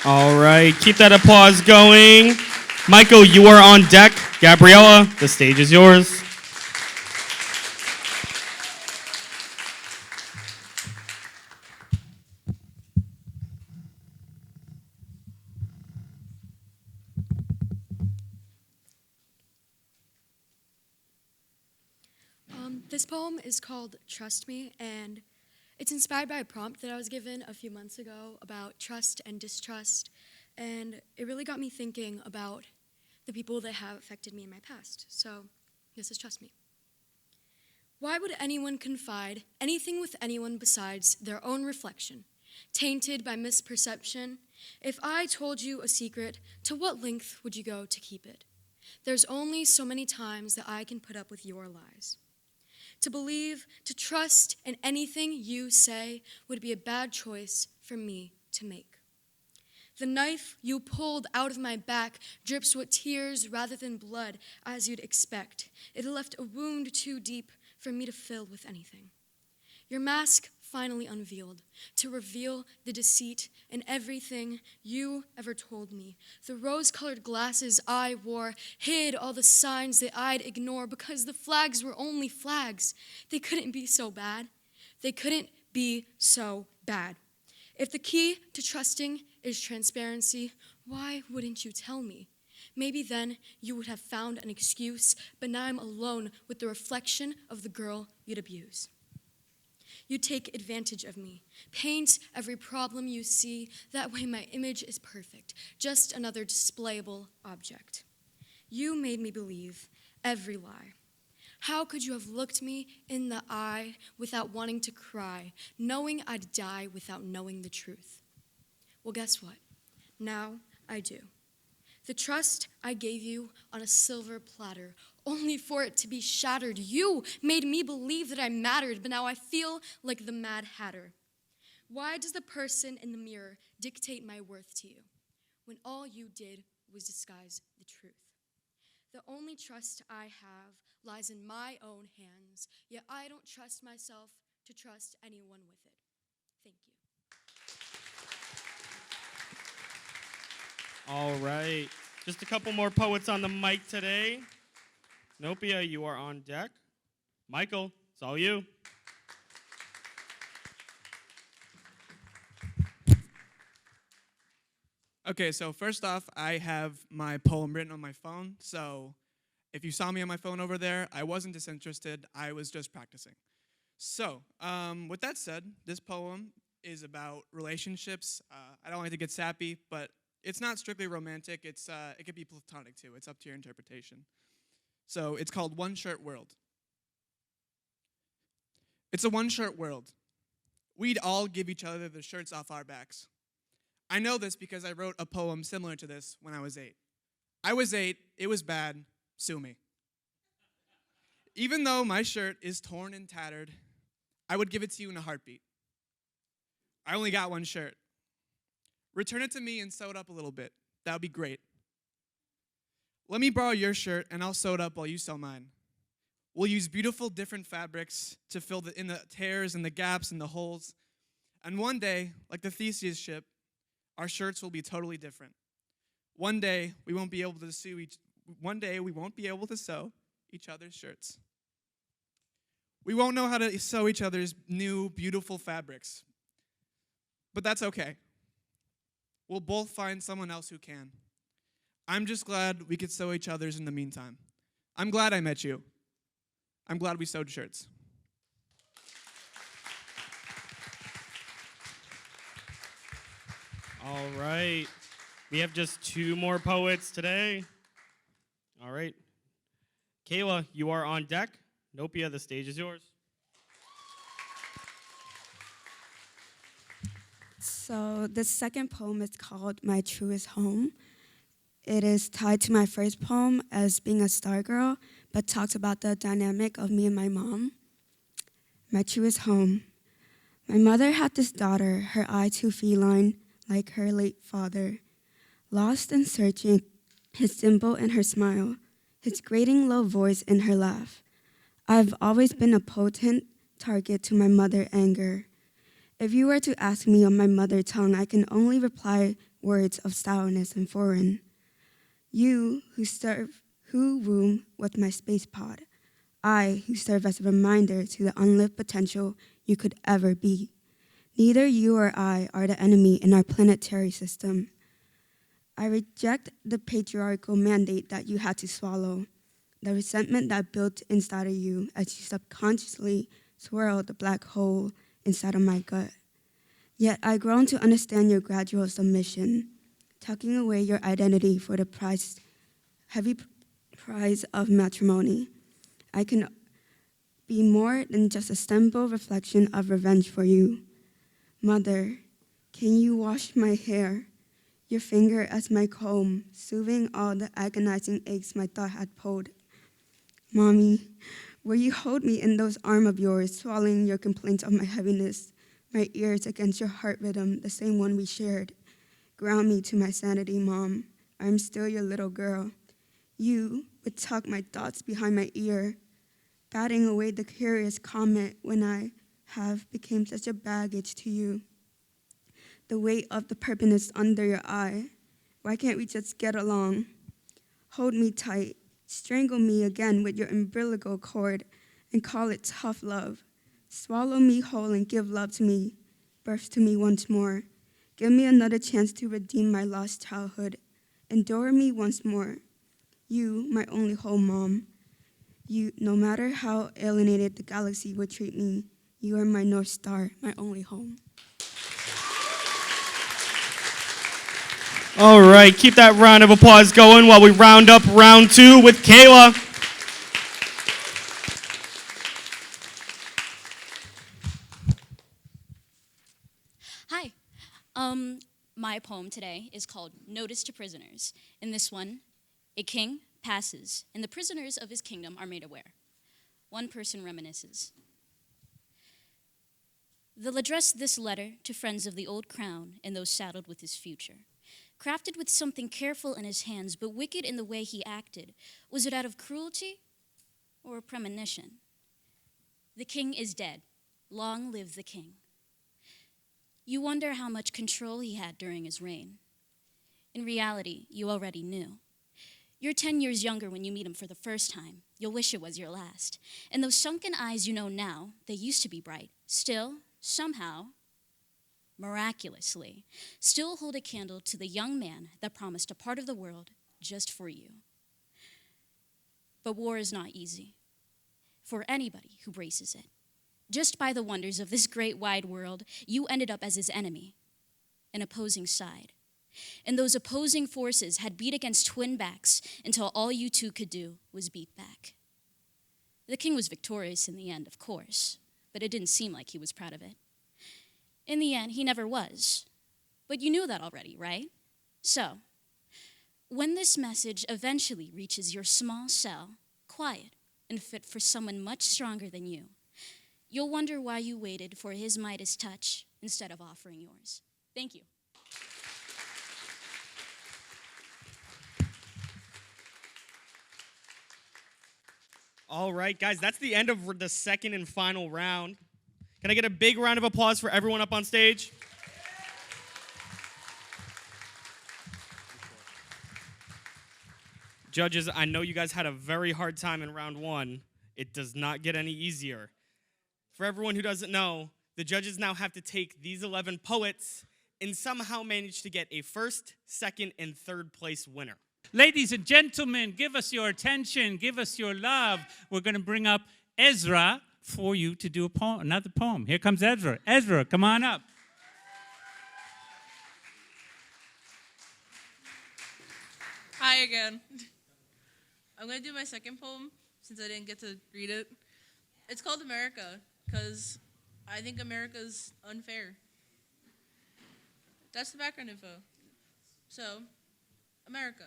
All right, keep that applause going. Michael, you are on deck. Gabriella, the stage is yours. This poem is called Trust Me, and it's inspired by a prompt that I was given a few months ago about trust and distrust, and it really got me thinking about the people that have affected me in my past. So this is Trust Me. Why would anyone confide anything with anyone besides their own reflection, tainted by misperception? If I told you a secret, to what length would you go to keep it? There's only so many times that I can put up with your lies. To believe, to trust in anything you say would be a bad choice for me to make. The knife you pulled out of my back drips with tears rather than blood, as you'd expect. It left a wound too deep for me to fill with anything. Your mask finally unveiled, to reveal the deceit in everything you ever told me. The rose-colored glasses I wore hid all the signs that I'd ignore because the flags were only flags. They couldn't be so bad. They couldn't be so bad. If the key to trusting is transparency, why wouldn't you tell me? Maybe then you would have found an excuse, but now I'm alone with the reflection of the girl you'd abuse. You take advantage of me, paint every problem you see. That way my image is perfect, just another displayable object. You made me believe every lie. How could you have looked me in the eye without wanting to cry, knowing I'd die without knowing the truth? Well, guess what? Now I do. The trust I gave you on a silver platter, only for it to be shattered. You made me believe that I mattered, but now I feel like the Mad Hatter. Why does the person in the mirror dictate my worth to you, when all you did was disguise the truth? The only trust I have lies in my own hands, yet I don't trust myself to trust anyone with it. Thank you. All right, just a couple more poets on the mic today. Nophea, you are on deck. Michael, it's all you. Okay, so first off, I have my poem written on my phone. So if you saw me on my phone over there, I wasn't disinterested. I was just practicing. So with that said, this poem is about relationships. I don't like to get sappy, but it's not strictly romantic. It could be platonic too. It's up to your interpretation. So it's called One Shirt World. It's a one-shirt world. We'd all give each other the shirts off our backs. I know this because I wrote a poem similar to this when I was 8. I was 8, it was bad, sue me. Even though my shirt is torn and tattered, I would give it to you in a heartbeat. I only got one shirt. Return it to me and sew it up a little bit. That would be great. Let me borrow your shirt and I'll sew it up while you sew mine. We'll use beautiful different fabrics to fill in the tears and the gaps and the holes. And one day, like the Theseus ship, our shirts will be totally different. One day we won't be able to sew each other's shirts. We won't know how to sew each other's new, beautiful fabrics. But that's okay. We'll both find someone else who can. I'm just glad we could sew each other's in the meantime. I'm glad I met you. I'm glad we sewed shirts. All right. We have just 2 more poets today. All right. Kayla, you are on deck. Nophea, the stage is yours. So the second poem is called My Truest Home. It is tied to my first poem as being a star girl, but talks about the dynamic of me and my mom. My truest home. My mother had this daughter, her eye too feline, like her late father. Lost and searching, his dimple in her smile, his grating low voice in her laugh. I've always been a potent target to my mother's anger. If you were to ask me on my mother tongue, I can only reply words of stoutness and foreign. You who womb with my space pod. I who serve as a reminder to the unlived potential you could ever be. Neither you or I are the enemy in our planetary system. I reject the patriarchal mandate that you had to swallow, the resentment that built inside of you as you subconsciously swirled the black hole inside of my gut. Yet I grown to understand your gradual submission, tucking away your identity for the heavy prize of matrimony. I can be more than just a simple reflection of revenge for you. Mother, can you wash my hair? Your finger as my comb, soothing all the agonizing aches my thought had pulled. Mommy, will you hold me in those arms of yours, swallowing your complaints of my heaviness, my ears against your heart rhythm, the same one we shared? Ground me to my sanity, Mom. I'm still your little girl. You would tuck my thoughts behind my ear, batting away the curious comment when I have became such a baggage to you. The weight of the purpose under your eye. Why can't we just get along? Hold me tight, strangle me again with your umbilical cord, and call it tough love. Swallow me whole and give love to me, birth to me once more. Give me another chance to redeem my lost childhood. Endure me once more. You, my only whole mom. You, no matter how alienated the galaxy would treat me, you are my North Star, my only home. All right, keep that round of applause going while we round up round 2 with Kayla. Hi. My poem today is called Notice to Prisoners. In this one, a king passes, and the prisoners of his kingdom are made aware. One person reminisces. They'll address this letter to friends of the old crown and those saddled with his future. Crafted with something careful in his hands, but wicked in the way he acted. Was it out of cruelty or a premonition? The king is dead. Long live the king. You wonder how much control he had during his reign. In reality, you already knew. You're 10 years younger when you meet him for the first time. You'll wish it was your last. And those sunken eyes you know now, they used to be bright. Still, somehow, miraculously, still hold a candle to the young man that promised a part of the world just for you. But war is not easy for anybody who braces it. Just by the wonders of this great wide world, you ended up as his enemy, an opposing side. And those opposing forces had beat against twin backs until all you two could do was beat back. The king was victorious in the end, of course, but it didn't seem like he was proud of it. In the end, he never was. But you knew that already, right? So, when this message eventually reaches your small cell, quiet and fit for someone much stronger than you, you'll wonder why you waited for his Midas touch instead of offering yours. Thank you. All right, guys, that's the end of the second and final round. Can I get a big round of applause for everyone up on stage? Judges, I know you guys had a very hard time in round 1. It does not get any easier. For everyone who doesn't know, the judges now have to take these 11 poets and somehow manage to get a first, second, and third place winner. Ladies and gentlemen, give us your attention, give us your love. We're going to bring up Ezra for you to do another poem. Here comes Ezra. Ezra, come on up. Hi again. I'm going to do my second poem since I didn't get to read it. It's called America because I think America's unfair. That's the background info. So, America.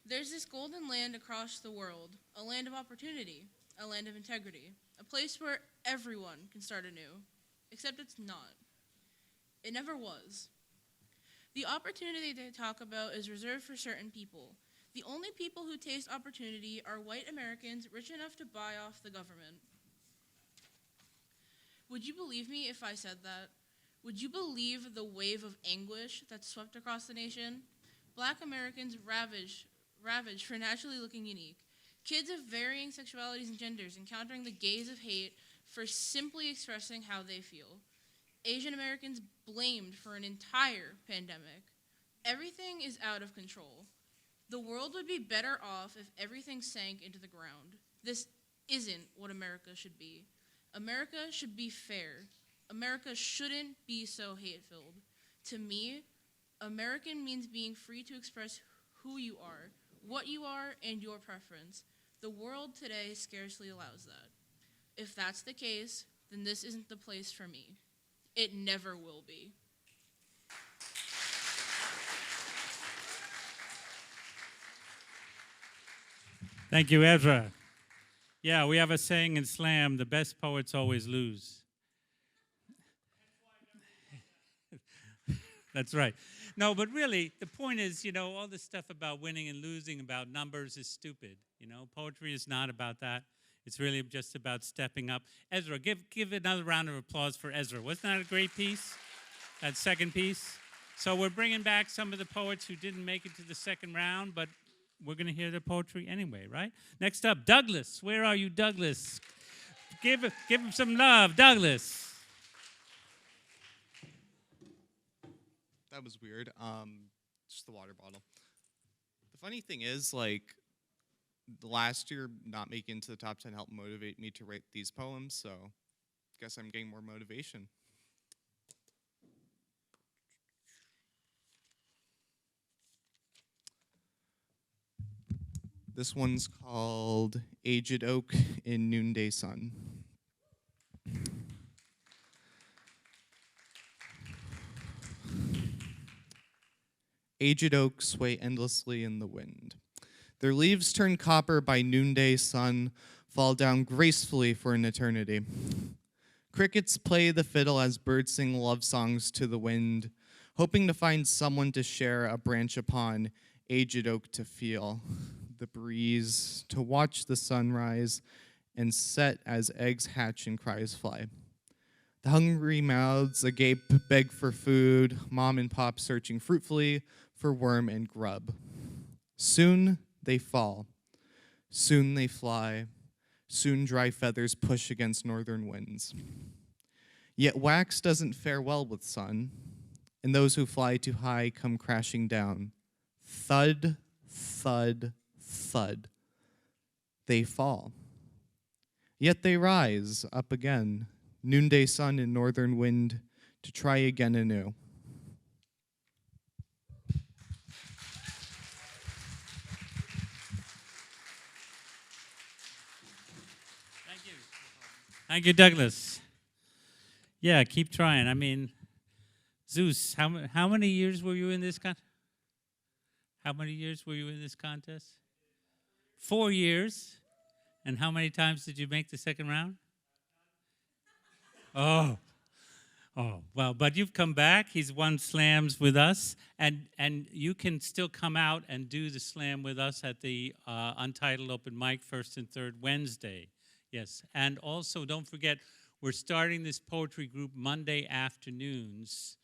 There's this golden land across the world, a land of opportunity, a land of integrity, a place where everyone can start anew, except it's not. It never was. The opportunity they talk about is reserved for certain people. The only people who taste opportunity are white Americans rich enough to buy off the government. Would you believe me if I said that? Would you believe the wave of anguish that swept across the nation? Black Americans ravaged for naturally looking unique. Kids of varying sexualities and genders encountering the gaze of hate for simply expressing how they feel. Asian Americans blamed for an entire pandemic. Everything is out of control. The world would be better off if everything sank into the ground. This isn't what America should be. America should be fair. America shouldn't be so hate-filled. To me, American means being free to express who you are, what you are, and your preference. The world today scarcely allows that. If that's the case, then this isn't the place for me. It never will be. Thank you, Ezra. Yeah, we have a saying in slam, the best poets always lose. That's right. No, but really, the point is, all this stuff about winning and losing, about numbers is stupid. Poetry is not about that. It's really just about stepping up. Ezra, give another round of applause for Ezra. Wasn't that a great piece? That second piece? So we're bringing back some of the poets who didn't make it to the second round, but we're going to hear their poetry anyway, right? Next up, Douglas. Where are you, Douglas? Give him some love, Douglas. That was weird. Just the water bottle. The funny thing is, last year not making it to the top 10 helped motivate me to write these poems, so I guess I'm getting more motivation. This one's called Aged Oak in Noonday Sun. Aged oaks sway endlessly in the wind. Their leaves turn copper by noonday sun, fall down gracefully for an eternity. Crickets play the fiddle as birds sing love songs to the wind, hoping to find someone to share a branch upon, aged oak to feel the breeze, to watch the sunrise and set as eggs hatch and cries fly. The hungry mouths agape beg for food, mom and pop searching fruitfully for worm and grub. Soon they fall, soon they fly, soon dry feathers push against northern winds. Yet wax doesn't fare well with sun, and those who fly too high come crashing down. Thud, thud, thud. They fall. Yet they rise up again, noonday sun and northern wind, to try again anew. Thank you, Douglas. Yeah, keep trying. I mean, Zeus, how many years were you in this contest? How many years were you in this contest? 4 years. And how many times did you make the second round? Oh, well, but you've come back. He's won slams with us, and you can still come out and do the slam with us at the Untitled Open Mic, first and third Wednesday. Yes, and also don't forget, we're starting this poetry group Monday afternoons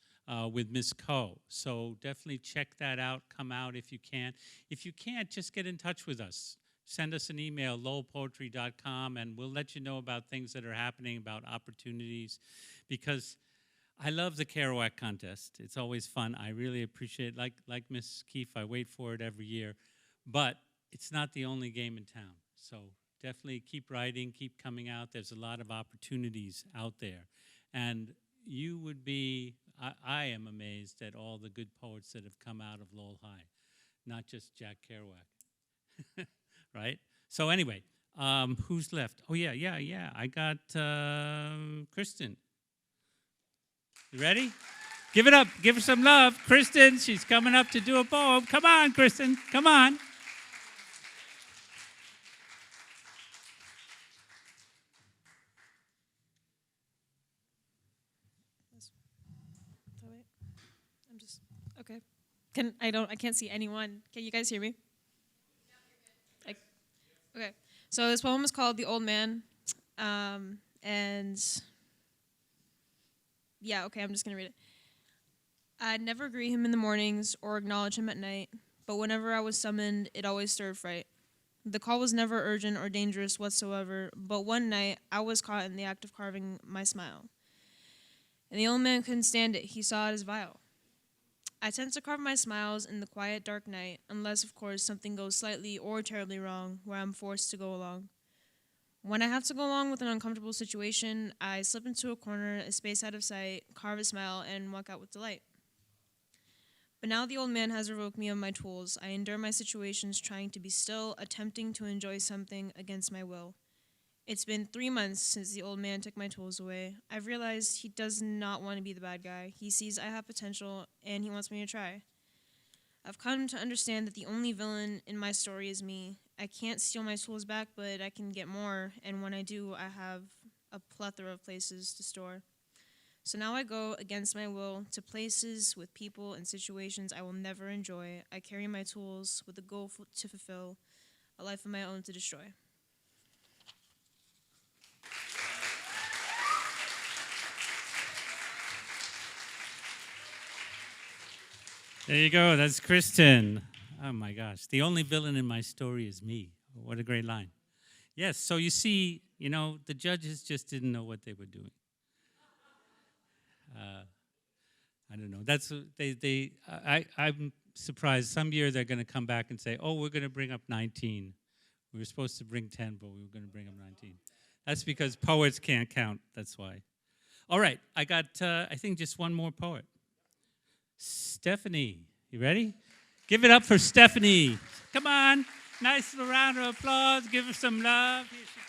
with Miss Cote. So definitely check that out. Come out if you can. If you can't, just get in touch with us. Send us an email, lowpoetry.com, and we'll let you know about things that are happening, about opportunities. Because I love the Kerouac contest. It's always fun. I really appreciate it. Like Miss Keefe, I wait for it every year. But it's not the only game in town. So definitely keep writing, keep coming out. There's a lot of opportunities out there. And you would be, I am amazed at all the good poets that have come out of Lowell High, not just Jack Kerouac, right? So anyway, who's left? Oh, yeah. I got Kristen. You ready? Give it up. Give her some love. Kristen, she's coming up to do a poem. Come on, Kristen. Come on. Okay. I can't see anyone. Can you guys hear me? Okay. So this poem is called The Old Man. And yeah, okay, I'm just gonna read it. I'd never greet him in the mornings or acknowledge him at night, but whenever I was summoned, it always stirred fright. The call was never urgent or dangerous whatsoever, but one night I was caught in the act of carving my smile. And the old man couldn't stand it. He saw it as vile. I tend to carve my smiles in the quiet, dark night, unless, of course, something goes slightly or terribly wrong where I'm forced to go along. When I have to go along with an uncomfortable situation, I slip into a corner, a space out of sight, carve a smile, and walk out with delight. But now the old man has revoked me of my tools. I endure my situations trying to be still, attempting to enjoy something against my will. It's been 3 months since the old man took my tools away. I've realized he does not want to be the bad guy. He sees I have potential, and he wants me to try. I've come to understand that the only villain in my story is me. I can't steal my tools back, but I can get more, and when I do, I have a plethora of places to store. So now I go against my will to places with people and situations I will never enjoy. I carry my tools with a goal to fulfill, a life of my own to destroy. There you go. That's Kristen. Oh, my gosh. The only villain in my story is me. What a great line. Yes, so you see, the judges just didn't know what they were doing. I don't know. That's I'm surprised. Some year they're going to come back and say, oh, we're going to bring up 19. We were supposed to bring 10, but we were going to bring up 19. That's because poets can't count. That's why. All right. I got, I think, just one more poet. Stephanie, you ready? Give it up for Stephanie. Come on. Nice little round of applause. Give her some love. Here she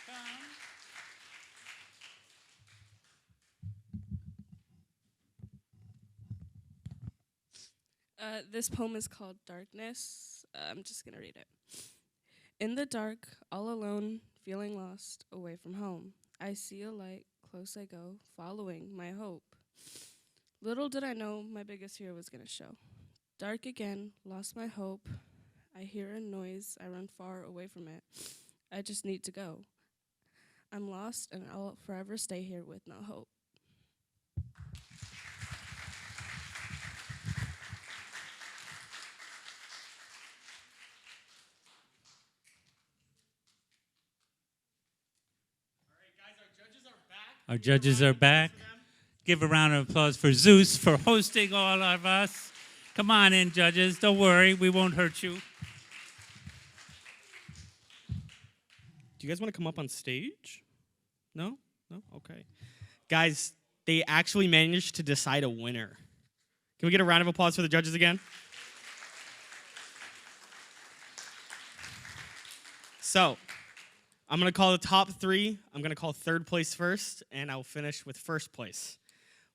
comes. This poem is called Darkness. I'm just going to read it. In the dark, all alone, feeling lost, away from home, I see a light, close I go, following my hope. Little did I know my biggest fear was going to show. Dark again, lost my hope. I hear a noise, I run far away from it. I just need to go. I'm lost and I'll forever stay here with no hope. Our judges are back. Give a round of applause for Zeus for hosting all of us. Come on in, judges. Don't worry, we won't hurt you. Do you guys want to come up on stage? No? No? Okay. Guys, they actually managed to decide a winner. Can we get a round of applause for the judges again? So, I'm going to call the top three. I'm going to call third place first, and I'll finish with first place.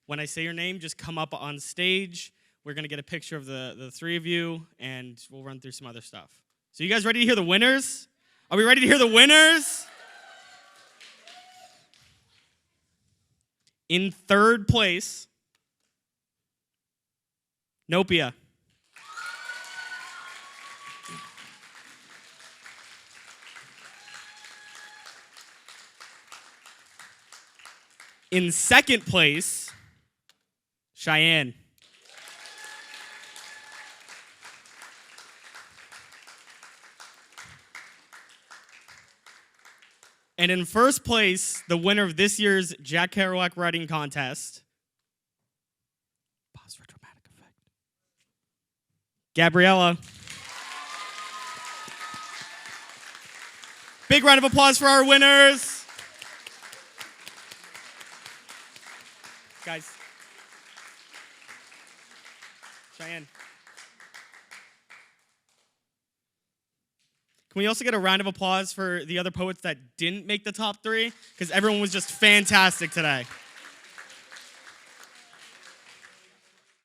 When I say your name, just come up on stage. We're going to get a picture of the three of you, and we'll run through some other stuff. So you guys ready to hear the winners? Are we ready to hear the winners? In third place, Nophea. In second place, Chayenne. And in first place, the winner of this year's Jack Kerouac writing contest, Gabriella. Big round of applause for our winners. Guys. Cheyenne. Can we also get a round of applause for the other poets that didn't make the top 3? Because everyone was just fantastic today.